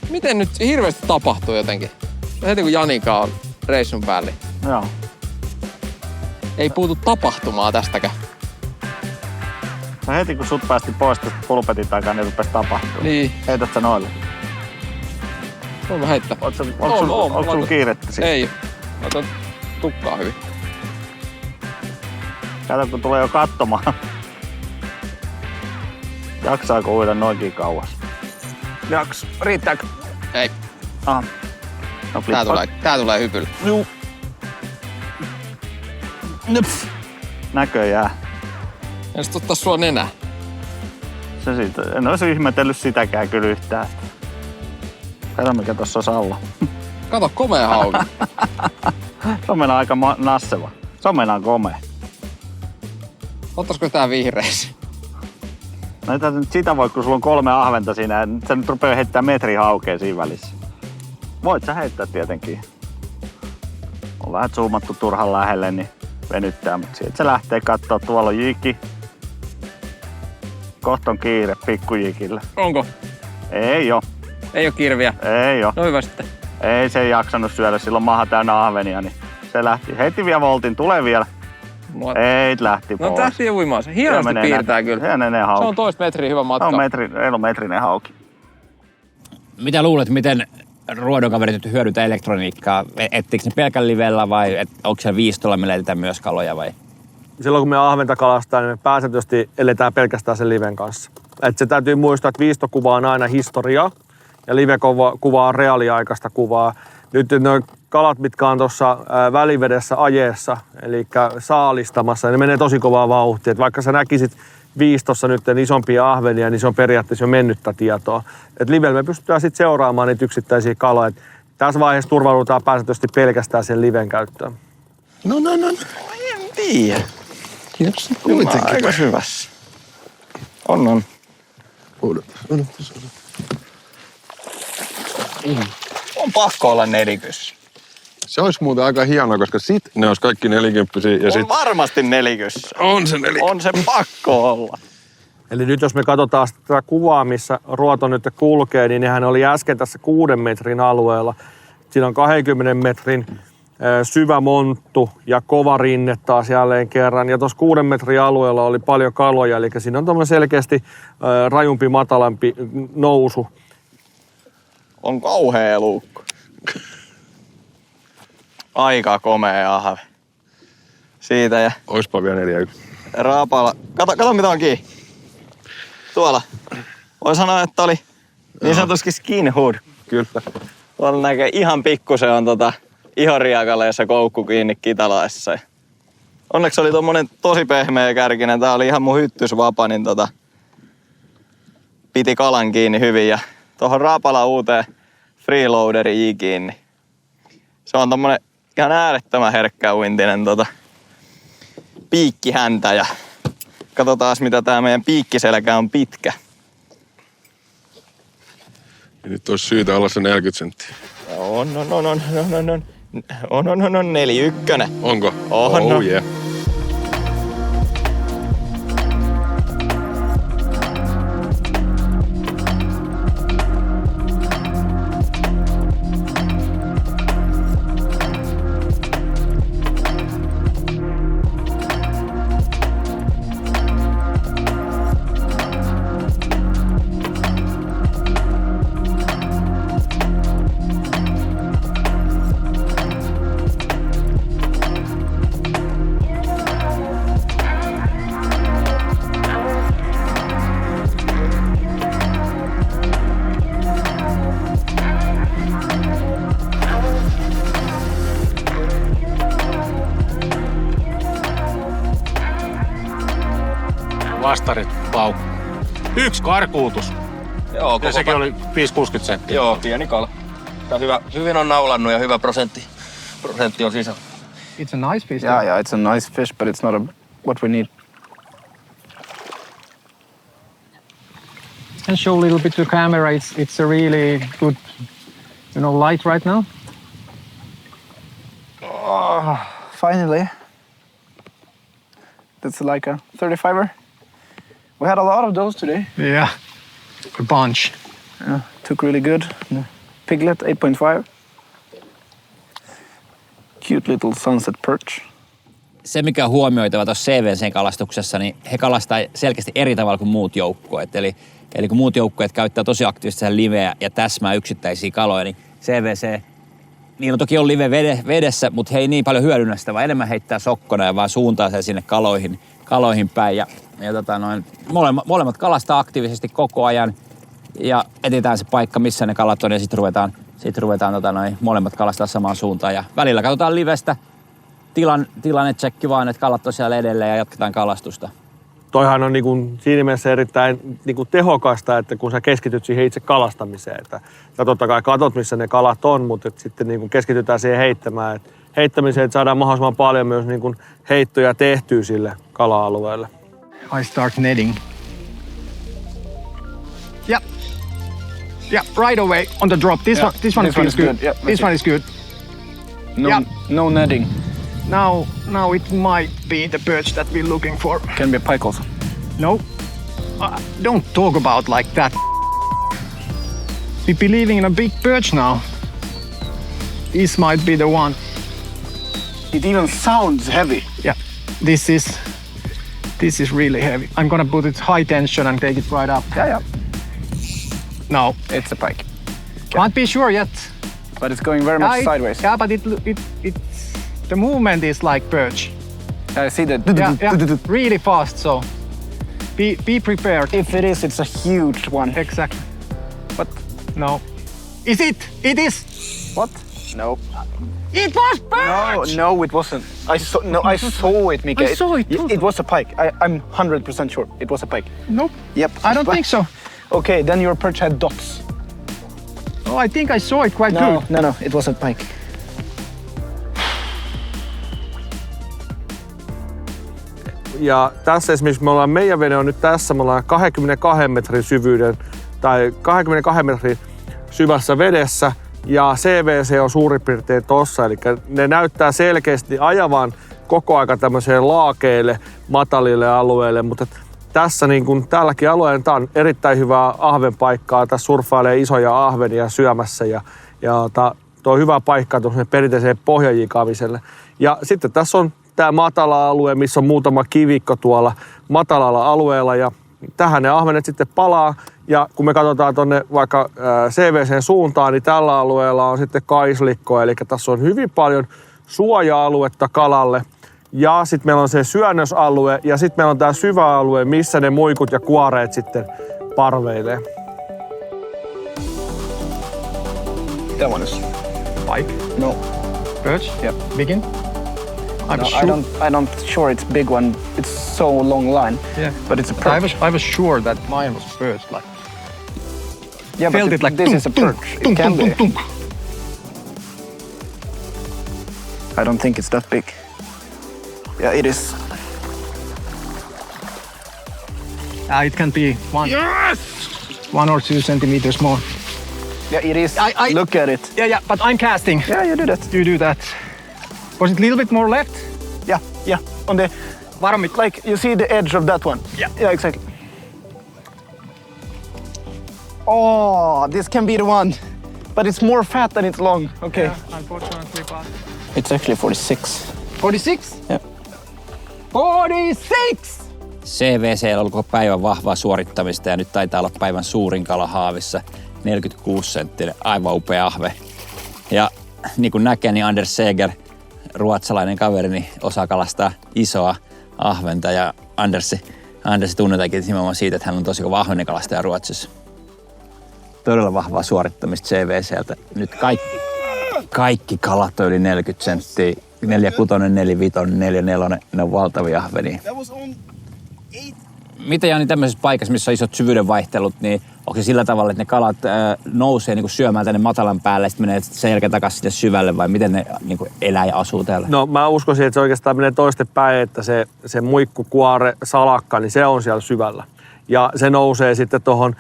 Miten nyt hirveästi tapahtuu jotenkin? Heti kun Janika on reissun päälle. Joo. Ei puutu tapahtumaa tästäkään. No heti kun sut päästi pois tästä pulpetin takaa, niin rupes tapahtumaan. Niin. Heität sä noille? Voin mä heittää. Onko sulla kiirettä siitä? Ei. Mä otan tukkaa hyvin. Kato, kun tulee jo katsomaan. Jaksaako uida noinkin kauas? Riittääkö? Ei. Aha. No, tää tulee hypyllä. Juu. Nöps. Näköjään. En sit ottaa sua nenää. Se siitä. En olisi ihmetellyt sitäkään kyllä yhtään. Kato mikä tossa on Salla. Kato, komea hauki. Se on meillä aika nasseva. Se on meillä komea. Ottaisiko tää vihreisiin? No ei nyt sitä voi, kun sulla on 3 ahventa siinä. Sä nyt rupeaa heittämään metri haukea siinä välissä. Voit sä heittää tietenkin. On vähän zoomattu turhan lähelle, niin venyttää. Mutta sieltä se lähtee kattoo. Tuolla on jiki. Kohta on kiire pikkujikillä. Onko? Ei oo. Ei oo kirviä? Ei oo. No hyvä sitten. Ei se jaksanut syödä. Silloin maha täynnä ahvenia, niin se lähti. Heitti vielä voltin. Tulee vielä. Ei lähti pois. No tähti uimaan. Se hienosti piirtää kyllä. Se on toista metriä hyvä matka. Se on metrinen hauki. Mitä luulet, miten ruodonkaverit hyödyntää elektroniikkaa? Ettikö ne pelkän livellä vai onko siellä viistolla me leitetään myös kaloja vai? Silloin kun me ahventa kalastaa, niin me pääsääntöisesti eletään pelkästään sen liven kanssa. Et se täytyy muistaa, että viistokuva on aina historiaa ja live-kuva on reaaliaikaista kuvaa. Nyt nuo kalat, mitkä on tuossa välivedessä ajeessa, eli saalistamassa, ne menee tosi kovaa vauhtia. Et vaikka sä näkisit viistossa nyt isompia ahvenia, niin se on periaatteessa jo mennyttä tietoa. Et livellä me pystytään sitten seuraamaan niitä yksittäisiä kaloja. Et tässä vaiheessa turvaudutaan pääsääntöisesti pelkästään sen liven käyttöön. No, en tiedä. Kiitos. Aika hyvässä. On. On pakko olla 40. Se olisi muuten aika hienoa, koska sit ne olisi kaikki 40. Ja on varmasti 40. On se 40. On se pakko olla. Eli nyt jos me katsotaan tätä kuvaa, missä ruoto nyt kulkee, niin nehän oli äsken tässä 6 metrin alueella. Siinä on 20 metrin syvä monttu ja kova rinne taas jälleen kerran. Ja tuossa 6 metrin alueella oli paljon kaloja, eli siinä on tommoinen selkeästi rajumpi, matalampi nousu. On kauhea luukku. Aika komea ahve. Siitä ja... Oispa vielä 4-1. Raapala. Kato mitä on kiinni. Tuolla. Voi sanoa, että oli niin sanotusti skinhood. Kyllä. Tuolla näkee ihan pikkusen on ihoriakaleessa koukku kiinni kitalaissa. Onneksi oli tommonen tosi pehmeä kärkinen. Tää oli ihan mun hyttysvapa, niin piti kalan kiinni hyvin. Ja tuohon Raapala uuteen freeloaderi kiinni. Se on tommonen ihan äärettömän herkkä uintinen piikkihäntä. Ja katsotaan mitä tää meidän piikkiselkä on pitkä. Ja nyt olisi syytä olla se 40 senttiä. On 4-1. Onko? On. Oh yeah. Vastarit paukku. 1 karkuutus. Joo, ja sekin oli 5-60 senttiä. Joo, pieni kala. Tää hyvin on naulannut ja hyvä prosentti on sisällä. It's a nice fish. Yeah, it's a nice fish, but it's not what we need. And show a little bit to camera. It's a really good, light right now. Oh, finally. That's like a 35er. We had a lot of those today. Yeah, a bunch. Yeah, took really good. Piglet 8.5. Cute little sunset perch. Se, mikä on huomioitava tuossa CVC-kalastuksessa, niin he kalastaa selkeästi eri tavalla kuin muut joukkueet. Eli kun muut joukkueet käyttää tosi aktiivisesti liveä ja täsmää yksittäisiä kaloja, niin CVC, niillä toki on live vedessä, mutta he ei niin paljon hyödynnä sitä, vaan enemmän heittää sokkona ja vaan suuntaa sen sinne kaloihin päin. Ja molemmat kalastaa aktiivisesti koko ajan ja etsitään se paikka, missä ne kalat on ja sitten ruvetaan molemmat kalastaa samaan suuntaan. Ja välillä katsotaan livestä tilanne-tsekki vaan, että kalat on siellä edelleen ja jatketaan kalastusta. Toihan on siinä mielessä erittäin tehokasta, että kun sä keskityt siihen itse kalastamiseen. Että sä totta kai katot, missä ne kalat on, mutta sitten keskitytään siihen heittämiseen, että saadaan mahdollisimman paljon myös heittoja tehtyä sille kala-alueelle. I start netting. Yeah, right away on the drop. This one feels good. Yeah, this one is good. No netting. Now it might be the perch that we're looking for. Can be a pike also. No, don't talk about like that. We're believing in a big perch now. This might be the one. It even sounds heavy. Yeah, this is really heavy. I'm gonna put it high tension and take it right up. Yeah. No, it's a pike. Can't be sure yet. But it's going very much sideways. Yeah, but the movement is like perch. I see that. Yeah, really fast. So be prepared. If it is, it's a huge one. Exactly. But no, is it? It is. What? No. It was perch. No, it wasn't. I saw it, Mika. I saw it. It was a pike. I'm 100% sure it was a pike. Nope. Yep. I don't think so. Okay, then your perch had dots. Oh, I think I saw it quite good. No, it wasn't pike. Ja tässä esimerkiksi meidän vene on nyt tässä, me ollaan 22 metrin syvyyden tai 22 metrin syvässä vedessä ja CVC on suurin piirtein tossa, eli ne näyttää selkeästi ajavan koko aika tämmöiseen laakeille, matalille alueille, mutta tässä niin kuin tälläkin alueella tämä on erittäin hyvää ahvenpaikkaa. Tässä surffailee isoja ahvenia syömässä ja tuo on hyvä paikka tuollaiselle perinteiselle pohjajikaamiselle. Ja sitten tässä on tämä matala alue, missä on muutama kivikko tuolla matalalla alueella ja tähän ne ahvenet sitten palaa. Ja kun me katsotaan tuonne vaikka CVC:n suuntaan, niin tällä alueella on sitten kaislikkoa, eli tässä on hyvin paljon suoja-aluetta kalalle. Ja sitten meillä on se syönnösalue ja sitten meillä on tämä syvä alue, missä ne muikut ja kuoreet sitten parveilee. That one is pike. No. Perch? Yeah. Begin? No, I don't sure it's big one. It's so long line. Yeah. But it's a perch. I was sure that mine was perch. Like. Yeah, felt but it like this is a perch. It can be. I don't think it's that big. Yeah, it is. It can be one. Yes! 1 or 2 centimeters more. Yeah, it is. Look at it. Yeah, but I'm casting. Yeah, you do that. You do that. Was it a little bit more left? Yeah. On the like you see the edge of that one. Yeah, exactly. Oh, this can be the one, but it's more fat than it's long. Okay. Yeah, unfortunately, but it's actually 46. 46? Yeah. 46! CVC on ollut koko päivän vahvaa suorittamista ja nyt taitaa olla päivän suurin kala haavissa. 46 senttinen, aivan upea ahve. Ja niin kuin näkee, niin Anders Seger, ruotsalainen kaveri, niin osaa kalastaa isoa ahventa. Ja Anders tunnetaankin nimenomaan siitä, että hän on tosi kova ahvenenkalastaja Ruotsissa. Todella vahvaa suorittamista CVCltä. Nyt kaikki kalat on yli 40 senttiä. 46, 45, 44, ne on valtavia ahvenia. Mitä Jani tämmöisessä paikassa, missä on isot syvyyden vaihtelut, niin onko se sillä tavalla, että ne kalat nousee niin kuin syömään tänne matalan päälle ja sitten menee sen jälkeen takaisin sinne syvälle vai miten ne niin kuin elää ja asuu täällä? No mä uskoisin, että se oikeastaan menee toistepäin, että se muikku, kuore, salakka, niin se on siellä syvällä. Ja se nousee sitten tuohon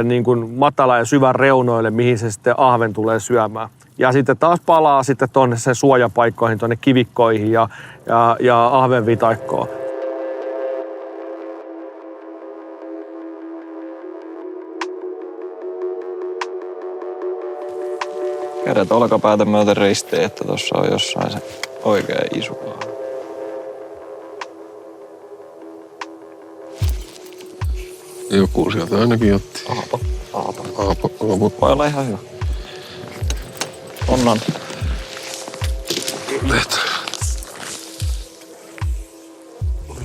niin kuin matalan ja syvän reunoille, mihin se sitten ahven tulee syömään. Ja sitten taas palaa sitten tuonne sen suojapaikkoihin, tuonne kivikkoihin ja ahvenvitaikkoon. Kädet olkapäätä myöten ristiin, että tuossa on jossain se oikea isu. Joku sieltä ainakin otti. Aapo. Voi olla ihan hyvä. On.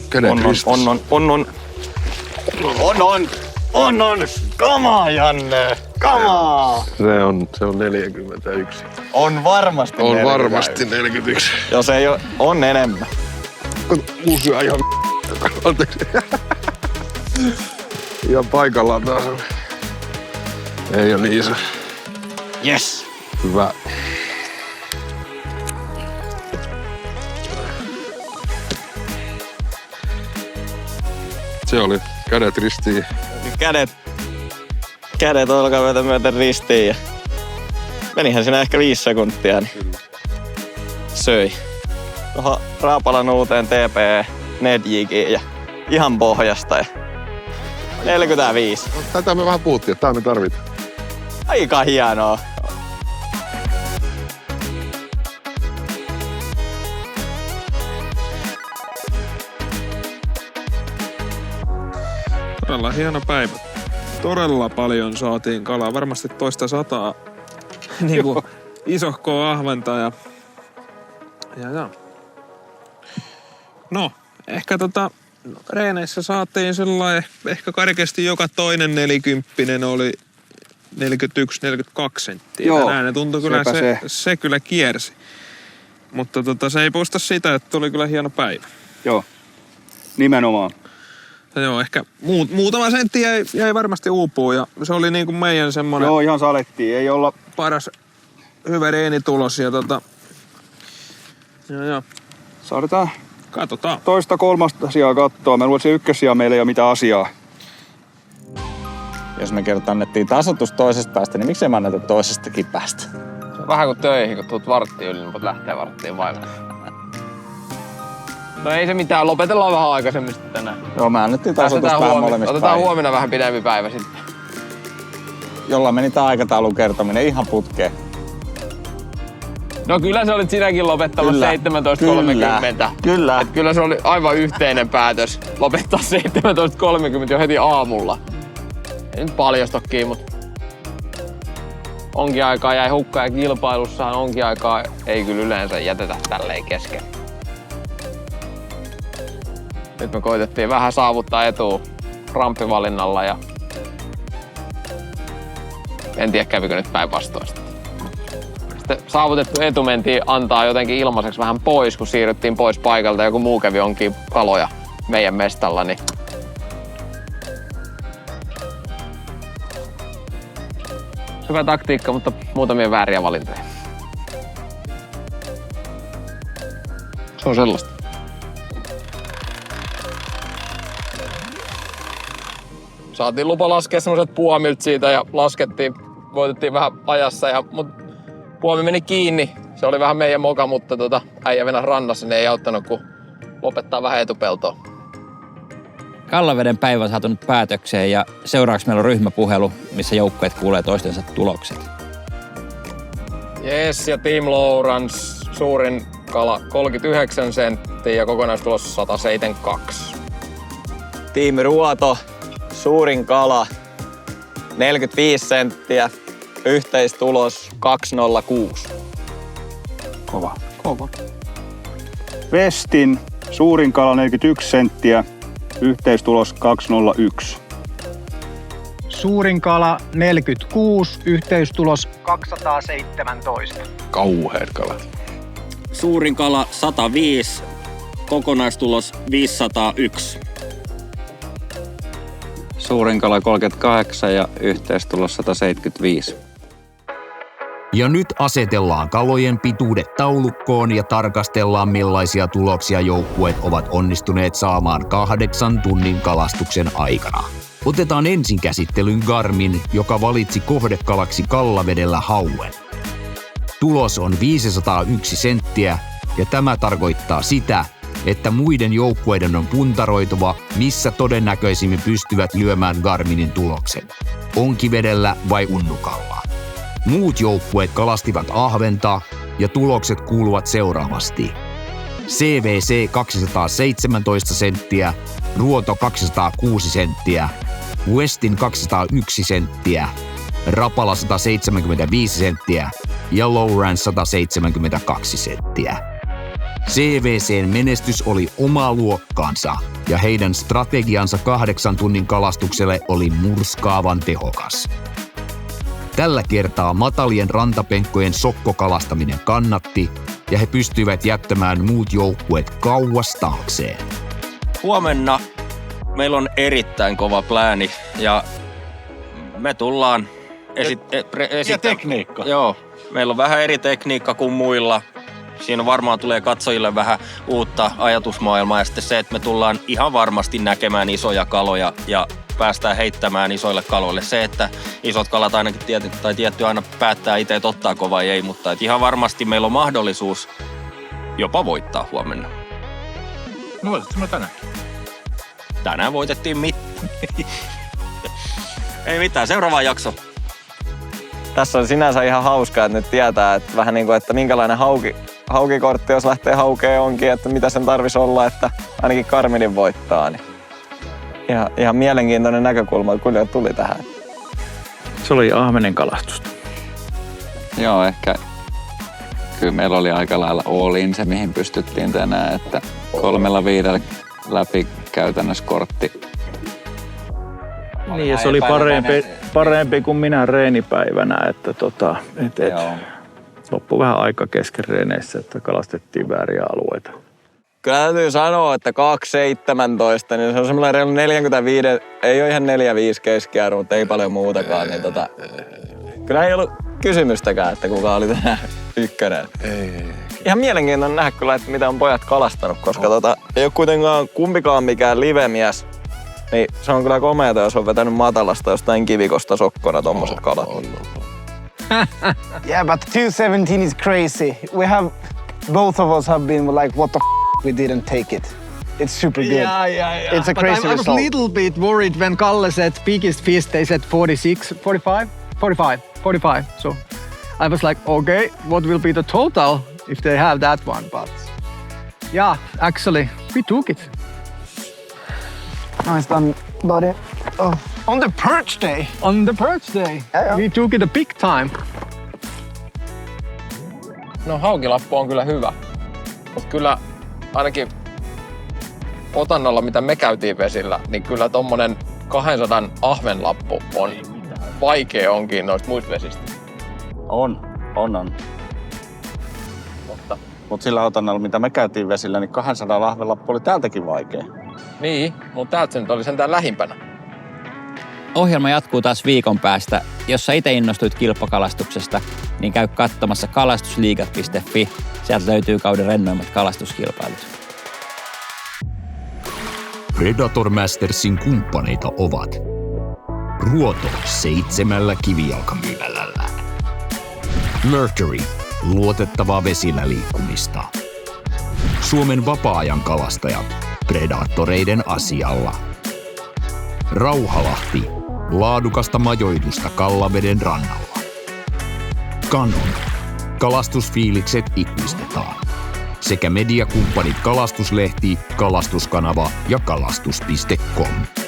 Kädet ristis. On. Kamaa, Janne. Kamaa. Se on 41. On varmasti 41. On varmasti 41. Jos ei ole, on enemmän. Musia ihan anteeksi. Ihan paikallaan taas on. Ei ole niin iso. Yes. Hyvä. Se oli kädet ristiin. Kädet olkapäätä myöten ristiin ja menihän siinä ehkä 5 sekuntia, niin söi. Tuohon Raapalan uuteen TP Nedjikiin ja ihan pohjasta ja 45. Tätä me vähän puhuttiin, että tää me tarvitaan. Aika hienoa. Todella hieno päivä. Todella paljon saatiin kalaa. Varmasti toista 100 niinku isohkoa ahventa ja. No, ehkä reeneissä saatiin sellainen, ehkä karkeasti joka toinen 40 oli 41-42 senttiä. Joo, Tänään ne tuntui kyllä, se kyllä kiersi. Mutta se ei poista sitä, että tuli kyllä hieno päivä. Joo, nimenomaan. Ja joo, ehkä muutama sentti jäi varmasti uupuun ja se oli niin kuin meidän semmoinen. Joo, ihan salettiin, ei olla paras hyvä reenitulos ja Joo. Saadaan katsotaan. Toista kolmasta asiaa katsoa. Mä luulen, että se ykkössiä meillä ei ole mitään asiaa. Jos me kerran annettiin tasoitus toisesta päästä, niin miksei me anneta toisestakin päästä? Se on vähän kuin töihin, kun tuut varttiin yli, niin voit lähteä varttiin vaille. No ei se mitään, lopetellaan vähän aikaisemmin sitten tänään. Joo, me annettiin tasoitusta vähän molemmista Otetaan päin. huomenna vähän pidempi päivä sitten. Jolla meni tää aikataulun kertominen ihan putkeen. No kyllä se olit sinäkin lopettamassa 17.30. Kyllä. Et kyllä se oli aivan yhteinen päätös lopettaa 17.30 jo heti aamulla. Ei nyt paljastokin, mutta onkin aikaa jäi hukkaan ja kilpailussahan onkin aikaa ei kyllä yleensä jätetä tälleen kesken. Nyt me koitettiin vähän saavuttaa etua ramppivalinnalla ja en tiedä kävikö nyt päinvastoin. Sitten saavutettu etu mentiin antaa jotenkin ilmaiseksi vähän pois, kun siirryttiin pois paikalta ja joku muu kävi onkin kaloja meidän mestalla. Niin hyvä taktiikka, mutta muutamia vääriä valintoja. Se on sellaista. Saatiin lupa laskea semmoset puomilt siitä ja laskettiin, voitettiin vähän ajassa, mut puomi meni kiinni. Se oli vähän meidän moka, mutta äijä venäs rannassa, niin ei auttanut kun lopettaa vähän etupeltoa. Kallaveden päivä on saatu nyt päätökseen ja seuraavaksi meillä on ryhmäpuhelu, missä joukkueet kuulee toistensa tulokset. Jes, ja Team Lowrance, suurin kala 39 senttiä ja kokonaistulos 172. Team Ruoto, suurin kala 45 senttiä, yhteistulos 206. Kova. Vestin, suurin kala 41 senttiä, yhteistulos 201. Suurin kala 46, yhteistulos 217. Kauheat kalat. Suurin kala 105, kokonaistulos 501. Suurin kala 38 ja yhteistulos 175. Ja nyt asetellaan kalojen pituudet taulukkoon ja tarkastellaan millaisia tuloksia joukkueet ovat onnistuneet saamaan 8 tunnin kalastuksen aikana. Otetaan ensin käsittelyyn Garmin, joka valitsi kohdekalaksi Kallavedellä hauen. Tulos on 501 senttiä ja tämä tarkoittaa sitä, että muiden joukkueiden on puntaroituva, missä todennäköisimmin pystyvät lyömään Garminin tuloksen. Onkivedellä vai Unnukalla. Muut joukkueet kalastivat ahventa ja tulokset kuuluvat seuraavasti. CVC 217 senttiä, Ruoto 206 senttiä, Westin 201 senttiä, Rapala 175 senttiä ja Lowrance 172 senttiä. CVC:n menestys oli omaa luokkaansa ja heidän strategiansa 8 tunnin kalastukselle oli murskaavan tehokas. Tällä kertaa matalien rantapenkkojen sokkokalastaminen kannatti ja he pystyivät jättämään muut joukkueet kauas taakseen. Huomenna meillä on erittäin kova plääni ja me tullaan Ja tekniikka. Joo, meillä on vähän eri tekniikka kuin muilla. Siinä varmaan tulee katsojille vähän uutta ajatusmaailmaa ja sitten se, että me tullaan ihan varmasti näkemään isoja kaloja ja päästään heittämään isoille kaloille. Se, että isot kalat ainakin tietty aina päättää itse, että ottaako vai ei, mutta että ihan varmasti meillä on mahdollisuus jopa voittaa huomenna. No voitatko me tänään? Tänään voitettiin Ei mitään, seuraava jakso. Tässä on sinänsä ihan hauskaa, että nyt tietää, että vähän niin kuin, että minkälainen haukikortti, jos lähtee haukeen onkin, että mitä sen tarvisi olla, että ainakin Garminin voittaa. Niin ihan mielenkiintoinen näkökulma, kun tuli tähän. Se oli ahvenen kalastusta. Joo, ehkä kyllä meillä oli aika lailla all in se, mihin pystyttiin tänään, että 3-5 läpi käytännössä kortti. Niin, ja se oli parempi kuin minä reenipäivänä, että loppui vähän aika kesken reeneissä, että kalastettiin vääriä alueita. Kyllä täytyy sanoa, että 2.17, niin se on semmoinen reilu 45, ei ole ihan 4.5 keskiarvo, mutta ei paljon muutakaan. Niin kyllä ei ollut kysymystäkään, että kuka oli tänään ykkönen. Ei. Ihan mielenkiintoinen nähdä kyllä, että mitä on pojat kalastanut, koska ei ole kuitenkaan kumpikaan mikään livemies. Niin se on kyllä komeata, jos on vetänyt matalasta jostain kivikosta sokkona tommoset kalat. Yeah, but 217 is crazy. Both of us have been like, what the we didn't take it. It's super good. Yeah. It's a But crazy I was a result. little bit worried when Kalle said biggest fish, they said 46, 45? 45. So I was like, okay, what will be the total if they have that one? But yeah, actually, we took it. Nice done, buddy. Oh. On the perch day. On the perch day. Yeah. We took it a big time. No haukilappu on kyllä hyvä. Mutta kyllä ainakin otannalla, mitä me käytiin vesillä, niin kyllä tommonen 200 ahvenlappu on vaikea onkin noista muista vesistä. On. Mutta sillä otannalla, mitä me käytiin vesillä, niin 200 ahvenlappu oli täältäkin vaikea. Niin, mutta täältä se nyt oli sentään lähimpänä. Ohjelma jatkuu taas viikon päästä. Jos sä itse innostuit kilpakalastuksesta, niin käy katsomassa kalastusliigat.fi. Sieltä löytyy kauden rennoimmat kalastuskilpailut. Predator Mastersin kumppaneita ovat Ruoto 7 kivijalkamyymälällä, Mercury, luotettavaa vesillä liikkumista, Suomen vapaa-ajan kalastajat Predatoreiden asialla, Rauhalahti, laadukasta majoitusta Kallaveden rannalla, Canon, kalastusfiilikset ikuistetaan, sekä mediakumppanit Kalastuslehti, Kalastuskanava ja kalastus.com.